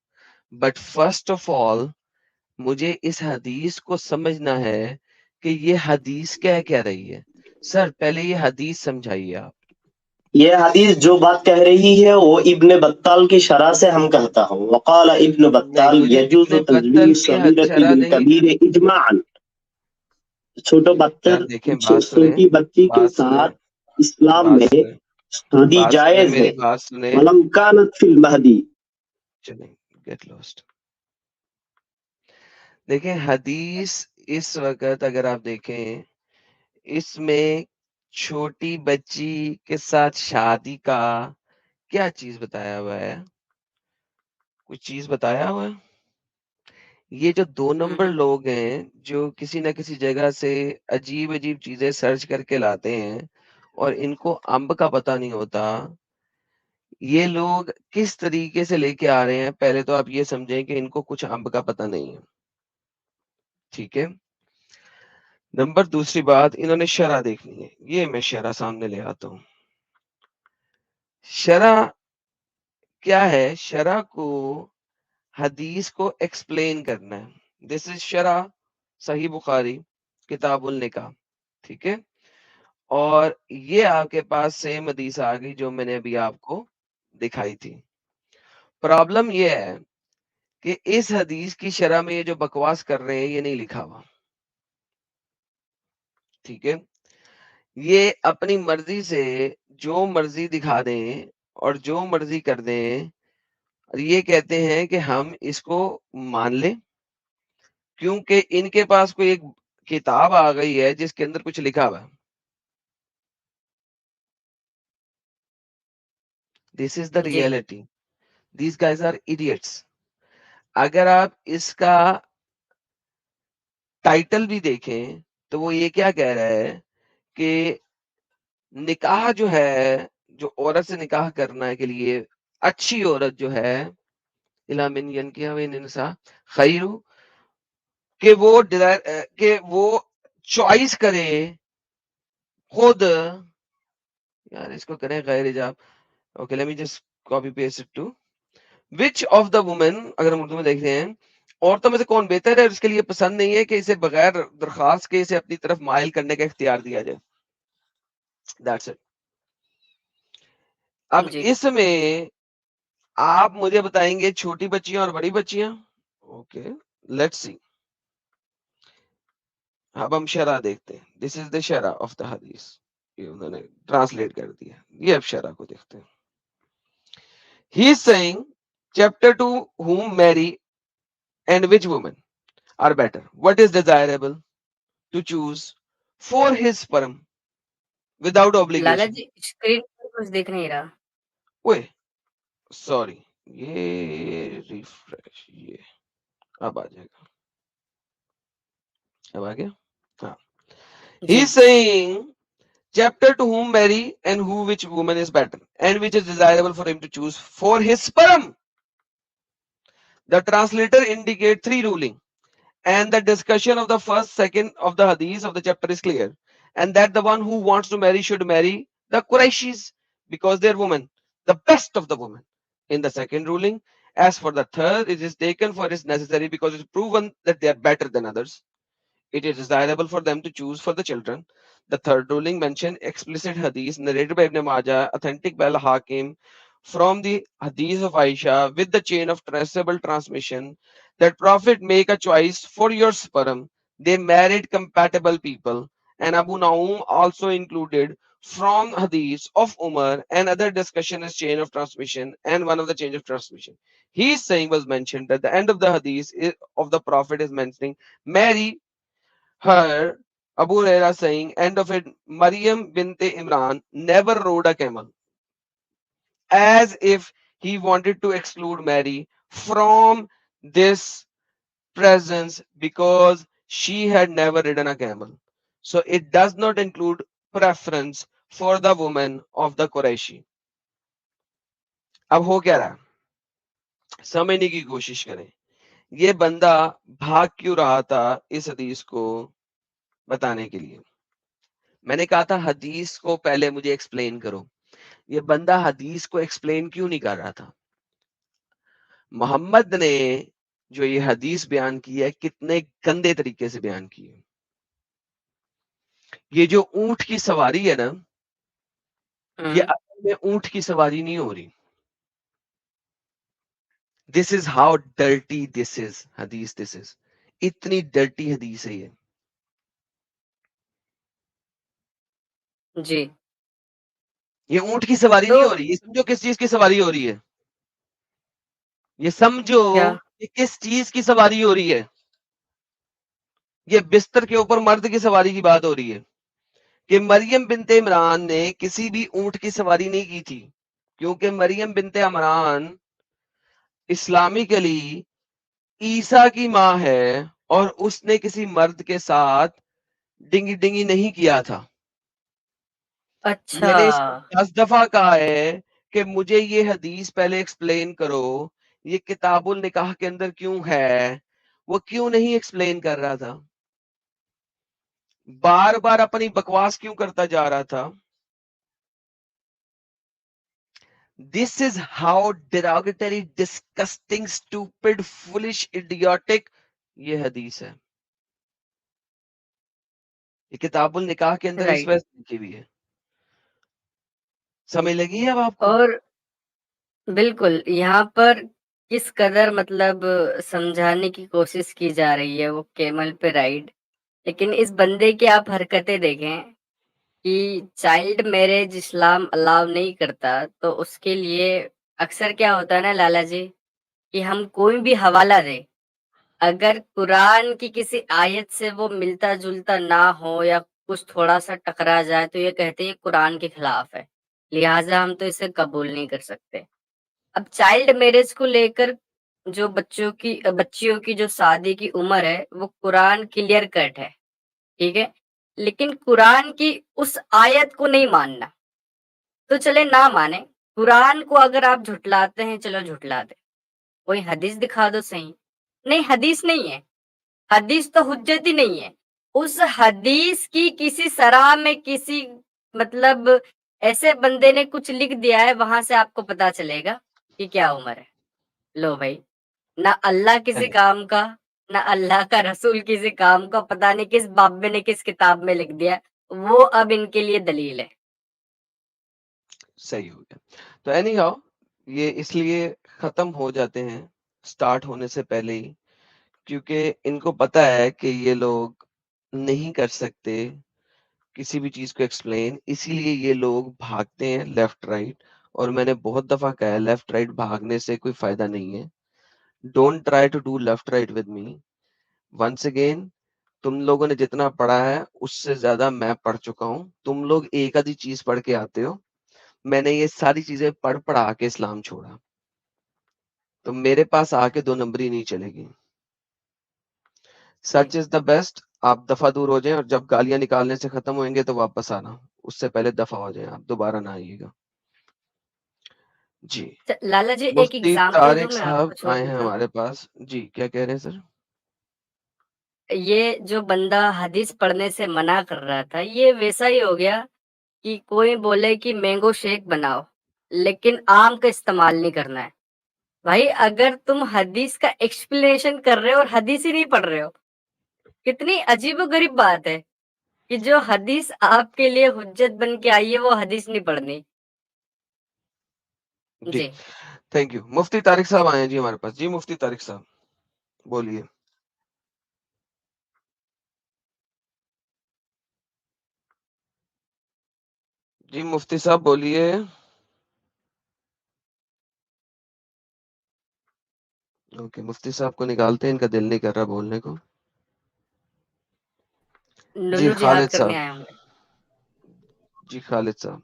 बट फर्स्ट ऑफ ऑल मुझे इस हदीस को समझना है कि ये हदीस क्या कह रही है. सर पहले ये हदीस समझाइए आप. ये हदीस जो बात कह रही है वो इब्न बत्ताल की शरह से हम कहता हूँ. वकाल इब्न नहीं, बत्ताल मुझे यजूजु इब्ने तजवीज बत्तल की सगीरति शरा बिल नहीं. कबीर इजमाअन. छोटे बच्चे, यार देखें, बात सुने, छोटी बच्ची के बात सुने, साथ इस्लाम बात में सुने, शादी बात सुने, जायज है. मेरी बात सुने. वलम कानत फिल महदी. चलें, गेट लॉस्ट. देखें हदीस इस वक्त अगर आप देखें, इसमें छोटी बच्ची के साथ शादी का क्या चीज बताया हुआ है, कुछ चीज बताया हुआ है. ये जो 2 नंबर लोग हैं जो किसी ना किसी जगह से अजीब अजीब चीजें सर्च करके लाते हैं और इनको अंब का पता नहीं होता, ये लोग किस तरीके से लेके आ रहे हैं. पहले तो आप ये समझें कि इनको कुछ अंब का पता नहीं है, ठीक है. नंबर दूसरी बात, इन्होंने शरह देखनी है, ये मैं शरह सामने ले आता हूँ. शरह क्या है, शरह को हदीस को एक्सप्लेन करना है. दिस इज शरह सही बुखारी किताबुल निकाह, ठीक है. और ये आपके पास सेम हदीस आ गई जो मैंने अभी आपको दिखाई थी. प्रॉब्लम ये है कि इस हदीस की शरह में ये जो बकवास कर रहे हैं ये नहीं लिखा हुआ, ठीक है. ये अपनी मर्जी से जो मर्जी दिखा दें और जो मर्जी कर दें, और ये कहते हैं कि हम इसको मान लें क्योंकि इनके पास कोई एक किताब आ गई है जिसके अंदर कुछ लिखा हुआ है. दिस इज द जी. Reality. These guys are idiots. अगर आप इसका टाइटल भी देखें तो वो ये क्या कह रहा है कि निकाह जो है, जो औरत से निकाह करना के लिए अच्छी औरत जो है इला मिन यनकिहा व निसा खैरु, कि वो चॉइस करे खुद, यार इसको करें गैर हिजाब, okay let me just copy paste it to which of the women, अगर हम उर्दू में देखते हैं, औरतों में से कौन बेहतर है और इसके लिए पसंद नहीं है कि इसे बगैर दरखास्त के इसे अपनी तरफ माइल करने का इख्तियार दिया जाए। That's it. अब जी इसमें आप मुझे बताएंगे छोटी बच्चियां और बड़ी बच्चियां। Okay let's see. अब हम शरा देखते हैं। This is the sharah of the hadith, ये उन्होंने ट्रांसलेट कर दिया। ये अब शरा को देखते हैं। He is saying chapter 2 whom marry and which women are better, what is desirable to choose for his sperm without लाला obligation। जी, स्क्रीन पर कुछ दिख नहीं रहा। ओए सॉरी, ये रिफ्रेश, ये अब आ जाएगा, अब आ गया। हाँ, he ji is saying chapter to whom marry and who which woman is better and which is desirable for him to choose for his sperm. The translator indicate 3 ruling, and the discussion of the first second of the hadith of the chapter is clear, and that the one who wants to marry should marry the Qurayshis because they are women, the best of the women. In the second ruling, as for the third, it is taken for is necessary because it is proven that they are better than others. It is desirable for them to choose for the children. The third ruling mentioned explicit hadith narrated by Ibn Majah, authentic by Al-Hakim, from the hadith of Aisha with the chain of traceable transmission, that Prophet make a choice for your sperm. They married compatible people. And Abu Naum also included from hadith of Umar and other discussion is chain of transmission, and one of the chain of transmission he is saying was mentioned at the end of the hadith of the Prophet is mentioning Mary, her, Abu Huraira saying, end of it, Maryam bint Imran never rode a camel, as if he wanted to exclude Mary from this presence because she had never ridden a camel. So it does not include preference for the woman of the Qurayshi. अब हो क्या रहा, समझने की कोशिश करें। ये बंदा भाग क्यों रहा था इस हदीस को बताने के लिए। मैंने कहा था हदीस को पहले मुझे एक्सप्लेन करो। ये बंदा हदीस को एक्सप्लेन क्यों नहीं कर रहा था। मोहम्मद ने जो ये हदीस बयान की है कितने गंदे तरीके से बयान की है। ये जो ऊंट की सवारी है ना, ये असल में ऊंट की सवारी नहीं हो रही। This is how dirty this is हदीस, दिस इज इतनी डर्टी हदीस है ये। जी ये ऊंट की सवारी तो नहीं हो रही। ये समझो किस चीज की सवारी हो रही है। ये समझो क्या कि किस चीज की सवारी हो रही है। ये बिस्तर के ऊपर मर्द की सवारी की बात हो रही है कि मरियम बिनते इमरान ने किसी भी ऊंट की सवारी नहीं की थी, क्योंकि मरियम बिनते इमरान इस्लामिकली ईसा की मां है और उसने किसी मर्द के साथ डिंगी डिंगी नहीं किया था। अच्छा मैंने इसको 10 दफा कहा है कि मुझे ये हदीस पहले एक्सप्लेन करो, ये किताबुल निकाह के अंदर क्यों है, वो क्यों नहीं एक्सप्लेन कर रहा था, बार बार अपनी बकवास क्यों करता जा रहा था। This is how derogatory, disgusting, stupid, foolish, idiotic ये हदीस है। ये किताबुल निकाह के अंदर इस राइट। वजह से लिखी हुई है। समझ लगी है अब आपको। और बिल्कुल यहाँ पर किस कदर मतलब समझाने की कोशिश की जा रही है वो कैमल पे राइड, लेकिन इस बंदे की आप हरकतें देखें कि चाइल्ड मैरिज इस्लाम अलाउ नहीं करता, तो उसके लिए अक्सर क्या होता है ना लाला जी, कि हम कोई भी हवाला दे, अगर कुरान की किसी आयत से वो मिलता जुलता ना हो या कुछ थोड़ा सा टकरा जाए तो ये कहते हैं कुरान के खिलाफ है, लिहाजा हम तो इसे कबूल नहीं कर सकते। अब चाइल्ड मैरिज को लेकर जो बच्चियों की जो शादी की उम्र है वो कुरान क्लियर कट है, ठीक है, लेकिन कुरान की उस आयत को नहीं मानना, तो चले ना माने, कुरान को अगर आप झुटलाते हैं चलो झुटला दे, कोई हदीस दिखा दो सही। नहीं, हदीस नहीं है, हदीस तो हुज्जत ही नहीं है। उस हदीस की किसी सराह में किसी मतलब ऐसे बंदे ने कुछ लिख दिया है, वहां से आपको पता चलेगा कि क्या उम्र है। लो भाई, ना अल्लाह किसी काम का, ना अल्लाह का रसूल किसी काम का, पता नहीं किस बाबे ने किस किताब में लिख दिया, वो अब इनके लिए दलील है। सही हो गया। तो एनी हाउ ये इसलिए खत्म हो जाते हैं स्टार्ट होने से पहले ही, क्योंकि इनको पता है कि ये लोग नहीं कर सकते किसी भी चीज को एक्सप्लेन, इसीलिए ये लोग भागते हैं लेफ्ट राइट। और मैंने बहुत दफा कहा है लेफ्ट राइट भागने से कोई फायदा नहीं है। Don't try to do left right with me. Once again, तुम लोगों ने जितना पढ़ा है उससे ज्यादा मैं पढ़ चुका हूँ। तुम लोग एक आधी चीज पढ़ के आते हो, मैंने ये सारी चीजें पढ़ पढ़ा के इस्लाम छोड़ा। तो मेरे पास आके 2 नंबरी नहीं चलेगी। Such is the best. आप दफा दूर हो जाएं, और जब गालियां निकालने से खत्म होंगे तो वापस आना, उससे पहले दफा हो जाएं, आप दोबारा ना आइएगा जी। लाला जी, एक मुफ्ती एग्जाम्पल दूं तारिक मैं साहब आपको आए छोटी हैं सी। हमारे पास जी। क्या कह रहे हैं सर? ये जो बंदा हदीस पढ़ने से मना कर रहा था, ये वैसा ही हो गया कि कोई बोले कि मैंगो शेक बनाओ, लेकिन आम का इस्तेमाल नहीं करना है। भाई, अगर तुम हदीस का एक्सप्लेनेशन कर रहे हो और हदीस ही नहीं पढ़ रहे हो, कितनी अजीबोगरीब बात है कि जो हदीस आपके लिए हुज्जत बन के आई है, वो हदीस नहीं पढ़नी। जी जी। Thank you. मुफ्ती तारिक साहब आए हैं जी हमारे पास। जी मुफ्ती तारिक साहब बोलिए। जी मुफ्ती साहब बोलिए। ओके, मुफ्ती साहब को निकालते हैं, इनका दिल नहीं कर रहा बोलने को। जी नुनू जिहाद खालिद करने साहब। आए होंगे। जी खालिद साहब।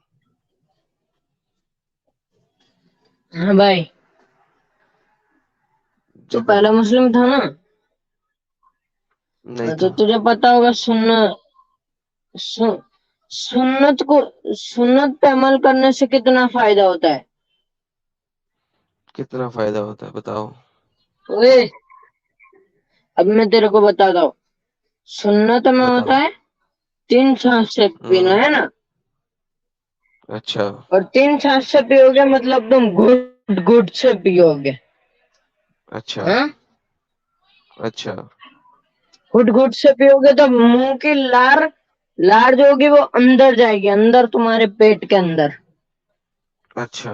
हाँ भाई, जी तू पहला बोलिए। मुस्लिम था ना? नहीं तो था। तुझे पता होगा सु, सुन्नत पे अमल करने से कितना फायदा होता है। कितना फायदा होता है बताओ। ओए, अब मैं तेरे को बताता हूँ। सुन्नत में होता बताओ। है 3 सांस से पीना, है ना? अच्छा। और 3 सांस से पियोगे मतलब तुम घुट घुट से पियोगे। अच्छा। हाँ, अच्छा। घुट घुट से पियोगे तो मुंह की लार लार जो होगी वो अंदर जाएगी, अंदर तुम्हारे पेट के अंदर। अच्छा।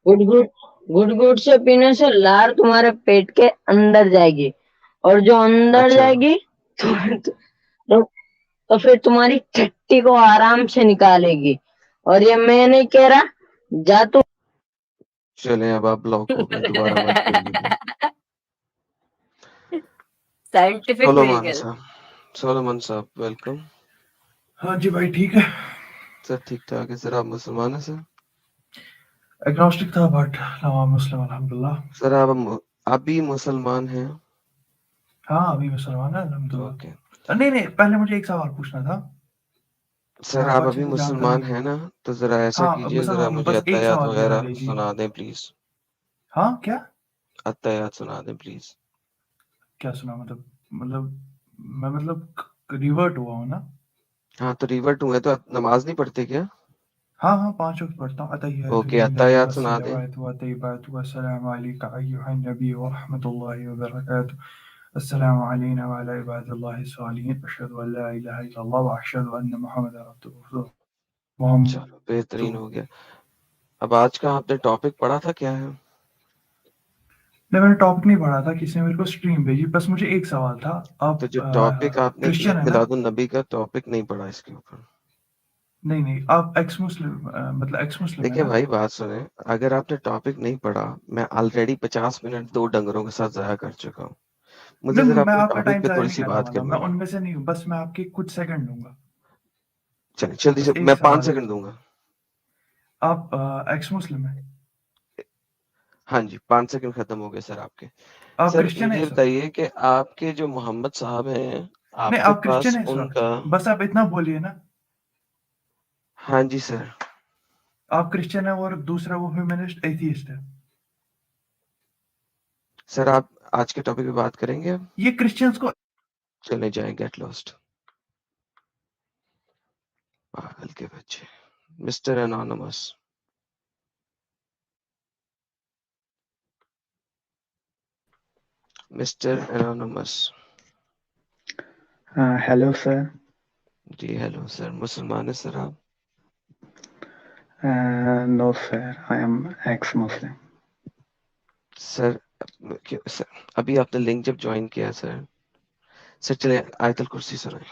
घुट घुट घुट घुट से पीने से लार तुम्हारे पेट के अंदर जाएगी, और जो अंदर अच्छा। जाएगी तो फिर तुम्हारी टट्टी को आराम से निकालेगी। और ये मैं नहीं कह रहा, जा तू। चलें, अब आप ब्लॉक हो गए, दोबारा मत करिएगा। Scientific Solomon medical. साहब। सोलोमन साहब वेलकम। हाँ जी भाई, ठीक है। सर ठीक ठाक है सर। आप मुसलमान हैं सर? एग्नोस्टिक था बट नाउ मुस्लिम अल्हम्दुलिल्लाह। सर आप भी मुसलमान हैं? हाँ, अभी मुसलमान है ओके। अल्हम्दुलिल्लाह। नहीं नहीं, पहले मुझे एक सवाल पूछना था। सर मैं आप आपको अच्छे अभी से जानता मुसलमान नहीं। हैं ना? तो जरा ऐसा हाँ, कीजिए, जरा मुसलमान हूँ, मुझे बस एक अत्तहियात सवाल मेरा वगैरह रह जी। सुना दें प्लीज। हाँ, क्या अत्तहियात सुना दें प्लीज। क्या सुना? मतलब मैं रिवर्ट हुआ हूँ ना। हाँ तो रिवर्ट हुए तो आप नमाज नहीं पढ़ते क्या? हाँ हाँ, 5 वक्त पढ़ता हूँ। अतहियातु ओके, लिल्लाहि अत्तहियात सुना दें। वस्सलावातु वत्तय्यिबातु वस्सलामु अलैका अय्युहन नबी व रहमतुल्लाहि व बरकातुहू। अस्सलामु अलैना व अला इबादिल्लाहि स्सालिहीन। अशहदु अन ला इलाहा इल्लल्लाह व अशहदु अन्न मुहम्मदन अब्दुहु व चलो बेहतरीन रसूलुहू। हो गया। अब आज का आपने टॉपिक पढ़ा था क्या है? नहीं, मैंने टॉपिक नहीं पढ़ा था, किसी ने मेरे को स्ट्रीम भेजी। बस मुझे एक सवाल था। तो आप जो टॉपिक आपने क्रिश्चियन ईद है ना? मिलादुन नबी का टॉपिक नहीं पढ़ा इसके ऊपर। नहीं नहीं, आप एक्स मुस्लिम एक्स मुस्लिम है देखिए ना? भाई बात सुने, अगर आपने टॉपिक नहीं पढ़ा, मैं ऑलरेडी 50 मिनट 2 डंगरों के साथ जाया कर चुका हूँ। मुझे नहीं, जरा मैं अपने आपका टॉपिक टाइम पे जाया थोड़ी नहीं सी करने बात वाला, मैं करनी है। उनमें से नहीं हूँ। बस मैं आपके कुछ सेकंड लूंगा। चलिए जल्दी बस से, एक मैं 5 सवाल है। सेकंड दूंगा। आप एक्स मुस्लिम है? हाँ जी, 5 सेकंड खत्म हो गए सर आपके। आप सर क्रिश्चियन है मुझे इस वक्त? बताइए कि आपके जो मोहम्मद साहब हैं, नहीं, आपके आप क्रिश्चियन पास है इस वक्त? उनका। बस आप इतना बोलिए ना। हाँ जी सर। आप क्रिश्चियन है और दूसरा वो ह्यूमनिस्ट एथियस्ट है। سر آپ آج کے ٹاپک پہ بات کریں گے؟ یہ کرسچنس کو چلے جائیں گیٹ لاسٹ. پاگل کے بچے. Mister anonymous. Mister anonymous. Hello sir. جی ہیلو سر. مسلمان ہیں سر آپ؟ نو سر, آئی ایم ایکس مسلم. سر ابھی آپ نے لنک جب جوائن کیا سر چلے آیت الکرسی سنائیں.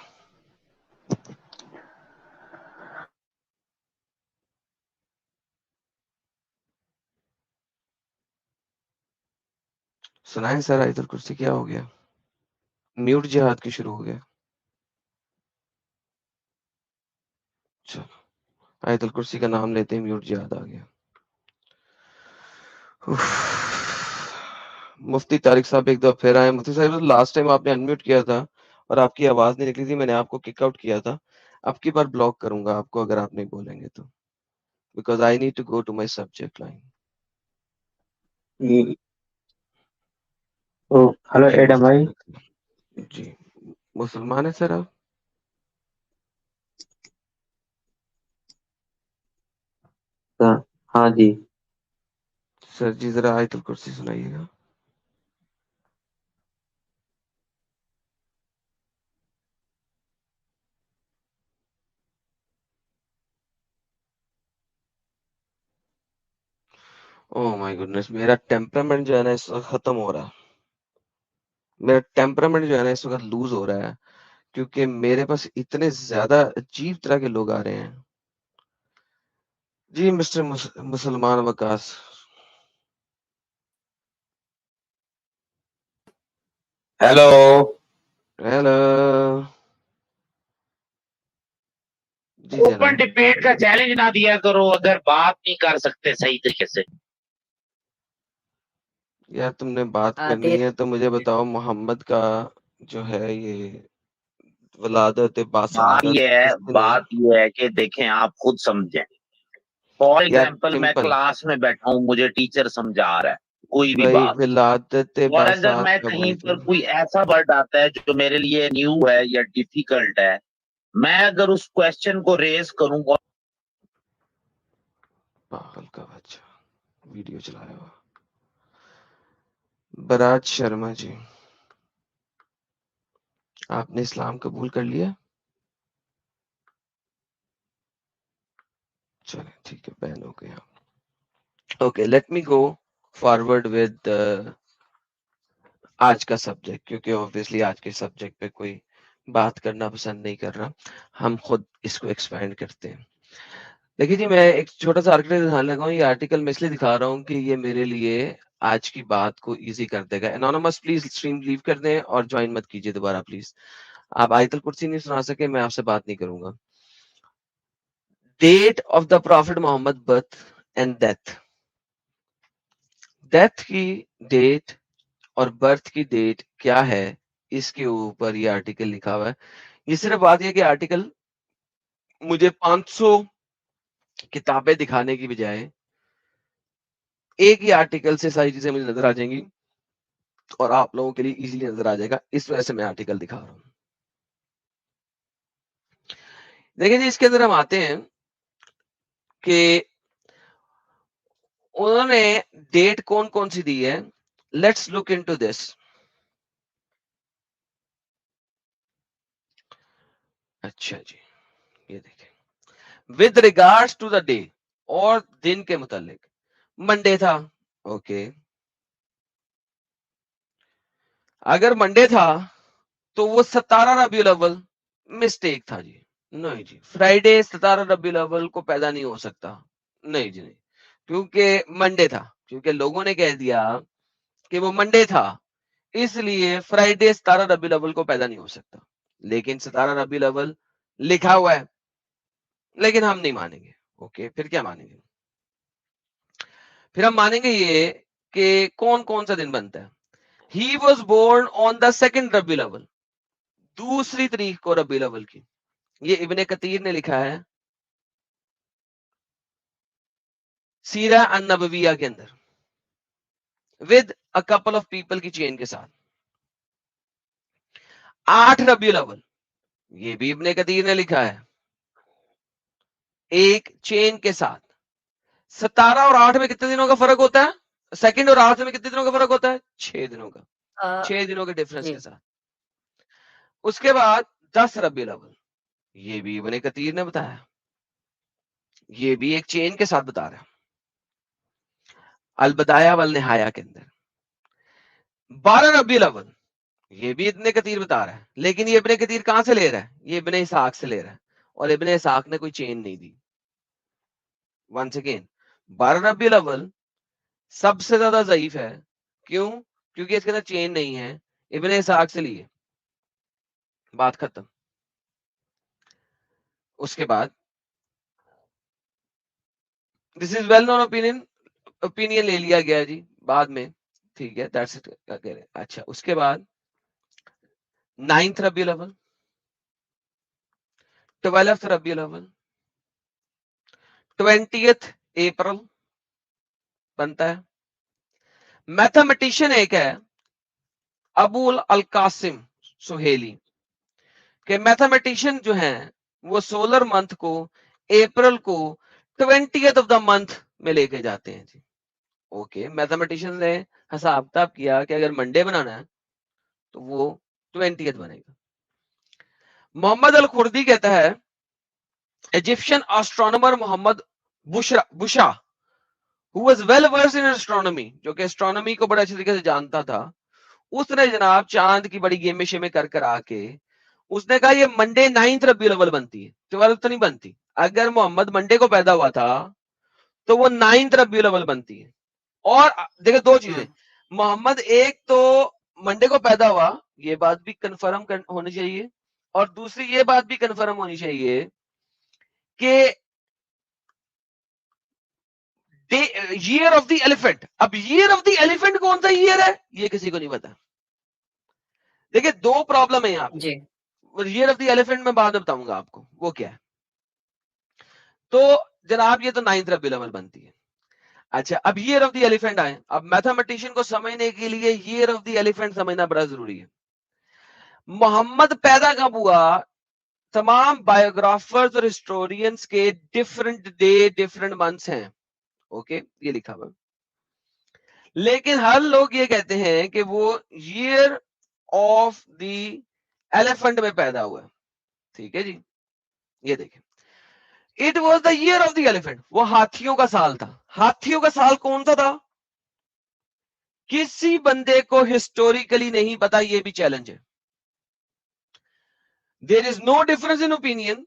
سنائیں سر آیت الکرسی. کیا ہو گیا؟ میوٹ جہاد کی شروع ہو گیا. چلو آیت الکرسی کا نام لیتے ہیں میوٹ جہاد آ گیا. مفتی طارق صاحب ایک دفعہ پھر آئے. مفتی صاحب لاسٹ ٹائم آپ نے انمیوٹ کیا تھا اور آپ کی آواز نہیں نکلی تھی, میں نے آپ کو کک آؤٹ کیا تھا. اب کی بار بلاک کروں گا آپ کو اگر آپ نہیں بولیں گے تو, because I need to go to my subject line. Hello Adam بھائی. جی مسلمان ہیں سر آپ؟ ہاں جی. سر جی ذرا آیت الکرسی سنائیے گا. او مائی گڈنس, میرا ٹیمپرامنٹ جو ہے نا اس وقت ختم ہو رہا. میرا ٹیمپرامنٹ جو ہے نا اس وقت لوز ہو رہا ہے, کیونکہ میرے پاس اتنے زیادہ عجیب طرح کے لوگ آ رہے ہیں. جی مسٹر مسلمان وکاس. ہیلو. ہیلو. جی اوپن جناب. ڈبیٹ کا چیلنج نہ دیا کرو اگر بات نہیں کر سکتے صحیح طریقے سے. یار تم نے بات کرنی ہے تو مجھے بتاؤ, محمد کا جو ہے یہ ولادت باسعادت کس دن ہے؟ بات یہ ہے کہ دیکھیں آپ خود سمجھیں. فار یار ایگزامپل میں سمپل کلاس میں بیٹھا ہوں, مجھے ٹیچر سمجھا رہا ہے کوئی بھی بھائی, بات, ولادت اور اگر باسعادت میں کب کہیں ہوئی تھی؟ پر کوئی ایسا ورڈ آتا ہے جو میرے لیے نیو ہے یا ڈیفیکلٹ ہے, میں اگر اس کوشچن کو ریز کروں گا. پاگل کا بچہ ویڈیو چلایا ہوا. براج شرما جی, آپ نے اسلام قبول کر لیا؟ چلیں ٹھیک ہے, بین ہو گیا. Okay let me go forward with آج کا سبجیکٹ, کیونکہ obviously آج کے سبجیکٹ پہ کوئی بات کرنا پسند نہیں کر رہا, ہم خود اس کو ایکسپینڈ کرتے ہیں. دیکھیے جی, میں ایک چھوٹا سا آرٹیکل دکھانے لگا ہوں. یہ آرٹیکل میں اس لیے دکھا رہا ہوں کہ یہ میرے لیے آج کی بات کو ایزی کر دے گا. انانیمس پلیز اسٹریم لیو کر دیں اور جوائن مت کیجیے دوبارہ پلیز. آپ آیت الکرسی نہیں سنا سکے, میں آپ سے بات نہیں کروں گا. Date of the prophet Muhammad birth and death. Death کی ڈیٹ اور برتھ کی ڈیٹ کیا ہے, اس کے اوپر یہ آرٹیکل لکھا ہوا ہے. یہ صرف بات یہ کہ آرٹیکل مجھے 500 کتابیں دکھانے کی بجائے ایک ہی آرٹیکل سے ساری چیزیں مجھے نظر آ جائیں گی اور آپ لوگوں کے لیے ایزیلی نظر آ جائے گا. اس وجہ سے میں آرٹیکل دکھا رہا ہوں. دیکھیں جی, اس کے اندر ہم آتے ہیں کہ انہوں نے ڈیٹ کون کون سی دی ہے. Let's look into this. اچھا جی, یہ دیکھیں, with regards to the day, اور دن کے متعلق. منڈے تھا, اوکے. اگر منڈے تھا تو وہ 17 ربیع الاول, مسٹیک تھا جی. نہیں جی, فرائیڈے 17 ربیع الاول کو پیدا نہیں ہو سکتا. نہیں جی نہیں, کیونکہ منڈے تھا, کیونکہ لوگوں نے کہہ دیا کہ وہ منڈے تھا, اس لیے فرائیڈے 17 ربیع الاول کو پیدا نہیں ہو سکتا. لیکن 17 ربیع الاول لکھا ہوا ہے, لیکن ہم نہیں مانیں گے. اوکے, پھر کیا مانیں گے؟ پھر ہم مانیں گے یہ کہ کون کون سا دن بنتا ہے. He was born on the 2nd ربیع الاول, دوسری تاریخ کو ربیع الاول کی. یہ ابن کثیر نے لکھا ہے سیرہ النبویہ کے اندر, with a couple of people की चेन के साथ। 8 रबीउल अव्वल, ये भी इब्ने कतीर ने लिखा है, एक चेन के साथ। 17 और 8 में कितने दिनों का फर्क होता है? सेकंड और 8 में कितने दिनों का फर्क होता है? 6 दिनों का, 6 दिनों के डिफरेंस के साथ। उसके बाद 10 रबीउल अव्वल, ये भी इब्ने कतीर ने बताया, ये भी एक चेन के साथ बता रहा है, अल-बदाया वल निहाया के अंदर। 12 रबीउल अव्वल, ये भी इब्ने कतीर बता रहा है, लेकिन ये इब्ने कतीर कहां से ले रहा है? ये इब्ने इसहाक से ले रहा है, और इब्ने इसहाक ने कोई चेन नहीं दी। वंस अगेन 12 रबीउल अव्वल सबसे ज्यादा ज़ईफ है, क्यों? क्योंकि इसके अंदर चेन नहीं है, इब्ने इसहाक से लिए, बात खत्म। उसके बाद this is well known opinion, opinion ले लिया गया जी बाद में, ठीक है, दैट्स इट। अच्छा, उसके बाद 9th रबीउल अव्वल, 12th रबीउल अव्वल, 20th अप्रैल बनता है। मैथमेटिशियन एक है अबुल अल कासिम सुहेली के, मैथमेटिशियन जो हैं वो सोलर मंथ को, अप्रैल को 20th ऑफ द मंथ में लेके जाते हैं जी। ओके, मैथमेटिशियन ने हिसाब किताब किया कि अगर मंडे बनाना है तो वो 20th बनेगा। मोहम्मद अल खुर्दी कहता है, इजिप्शियन एस्ट्रोनॉमर मोहम्मद बुशा who was well versed in astronomy, जो कि एस्ट्रोनॉमी को बड़े अच्छे तरीके से जानता था, उसने जनाब चांद की बड़ी गेमें शेमें कर आके उसने कहा ये मंडे 9th रबीउल अव्वल बनती है, 12th तो नहीं बनती। अगर मोहम्मद मंडे को पैदा हुआ था तो वो 9th रबीउल अव्वल बनती है। और देखो दो चीजें, मोहम्मद एक तो मंडे को पैदा हुआ, ये बात भी कंफर्म होनी चाहिए, और दूसरी ये बात भी कंफर्म होनी चाहिए कि ईयर ऑफ द एलिफेंट, अब ईयर ऑफ द एलिफेंट कौन सा ईयर है ये किसी को नहीं पता। देखिए दो प्रॉब्लम है यहाँ पे, ईयर ऑफ द एलिफेंट में बाद में बताऊंगा आपको वो क्या है। तो जनाब ये तो 9th रबीउल अव्वल बनती है। अच्छा, अब ईयर ऑफ द एलिफेंट आए, अब मैथमेटिशियन को समझने के लिए ईयर ऑफ द एलिफेंट समझना बड़ा जरूरी है। मोहम्मद पैदा कब हुआ? तमाम बायोग्राफर्स और हिस्टोरियंस के डिफरेंट डे डिफरेंट मंथ्स हैं, ओके, ये लिखा हुआ, लेकिन हर लोग ये कहते हैं कि वो ईयर ऑफ द एलिफेंट में पैदा हुआ है, ठीक है जी। ये देखें, it was the year of the elephant, वो हाथियों का साल था। हाथियों का साल कौन सा था? किसी बंदे को हिस्टोरिकली नहीं पता, ये भी चैलेंज है। There is no difference in opinion,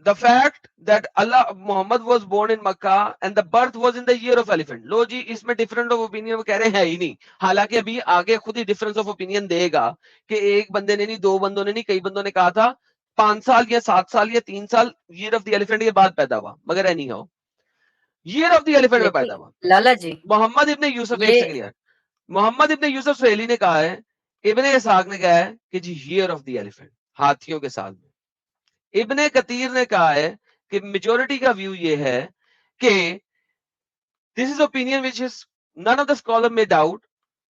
the fact that Allah Muhammad was born in Makkah and the birth was in the year of elephant। लो जी, इसमें डिफरेंस ऑफ ओपिनियन वो कह रहे हैं ही नहीं, हालांकि अभी आगे खुद ही डिफरेंस ऑफ ओपिनियन देगा कि एक बंदे ने नहीं, दो बंदों ने नहीं, कई बंदों ने कहा था 5 साल या 7 साल या 3 साल ईयर ऑफ द एलिफेंट के बाद पैदा हुआ, मगर any how year of the elephant में पैदा हुआ। लाला जी, मोहम्मद इब्ने यूसुफ, एक सेकंड यार, मोहम्मद इब्ने यूसुफ सुहेली ने कहा है, इब्ने इसहाक ने कहा है कि जी ईयर ऑफ द एलिफेंट, हाथियों के साल में। इब्ने कतीर ने कहा है कि मेजॉरिटी का व्यू ये है कि this is opinion which is none of the scholar में डाउट,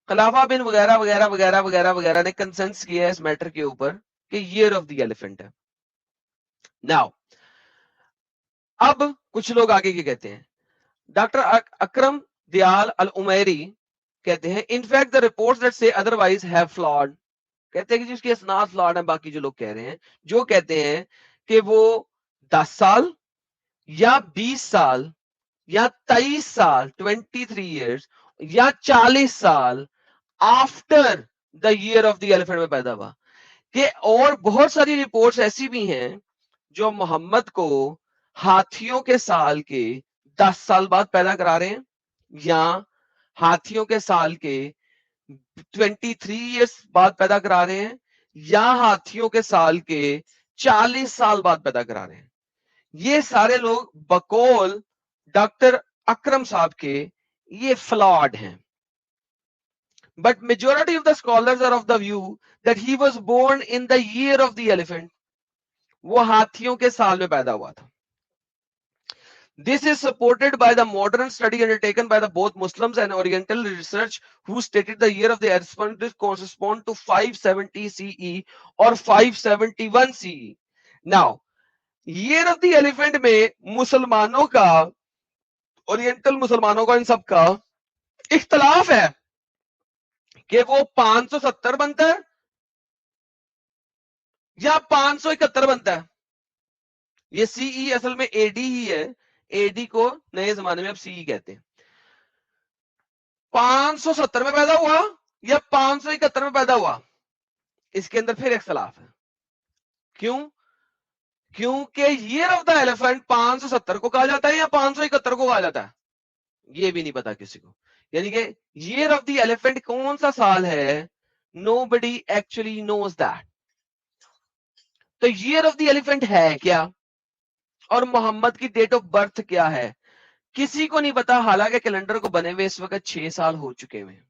खलाफा बिन वगैरह वगैरह वगैरह वगैरह वगैरह ने कंसेंस किया है इस मैटर के ऊपर कि ईयर ऑफ द एलिफेंट है। नाउ अब कुछ लोग आगे क्या कहते हैं, डॉक्टर अकरम दयाल अल उमैरी कहते हैं, इनफैक्ट द रिपोर्ट्स दैट से अदरवाइज हैव फ्लॉड, कहते हैं कि जिसकी असनाद फ्लॉड है, बाकी जो लोग कह रहे हैं, जो कहते हैं कि वो 10 साल या 20 साल या 23 साल 23 इयर्स या 40 साल after the year of the elephant में पैदा हुआ। कि और बहुत सारी रिपोर्ट्स ऐसी भी हैं जो मोहम्मद को हाथियों के साल के 10 साल बाद पैदा करा रहे हैं, या हाथियों के साल के 23 इयर्स बाद पैदा करा रहे हैं, या हाथियों के साल के 40 साल बाद पैदा करा रहे हैं। ये सारे लोग बकौल डॉक्टर अकरम साहब के ये फ्लॉड हैं, but majority of the scholars are of the view that he was born in the year of the elephant, वो हाथियों के साल में पैदा हुआ था। This is supported by the modern study undertaken by the both Muslims and Oriental research, who stated the year of the elephant correspond to 570 CE or 571 CE. Now, year of the elephant में मुसलमानों का, oriental मुसलमानों का, इन सब का इख्तलाफ है कि वो 570 बनता है या 571 बनता है. ये सीई असल में एडी ही है, एडी को नए जमाने में अब सीई कहते हैं. 570 में पैदा हुआ या 571 में पैदा हुआ, इसके अंदर फिर इख्तलाफ है. क्यों? क्योंकि ईयर ऑफ द एलिफेंट 570 को कहा जाता है या 571 को कहा जाता है, ये भी नहीं पता किसी को. यानी कि ईयर ऑफ द एलिफेंट कौन सा साल है, नोबडी एक्चुअली नोज दैट. तो ईयर ऑफ द एलिफेंट है क्या और मोहम्मद की डेट ऑफ बर्थ क्या है, किसी को नहीं पता. हालांकि कैलेंडर को बने हुए इस वक्त 6 साल हो चुके हैं.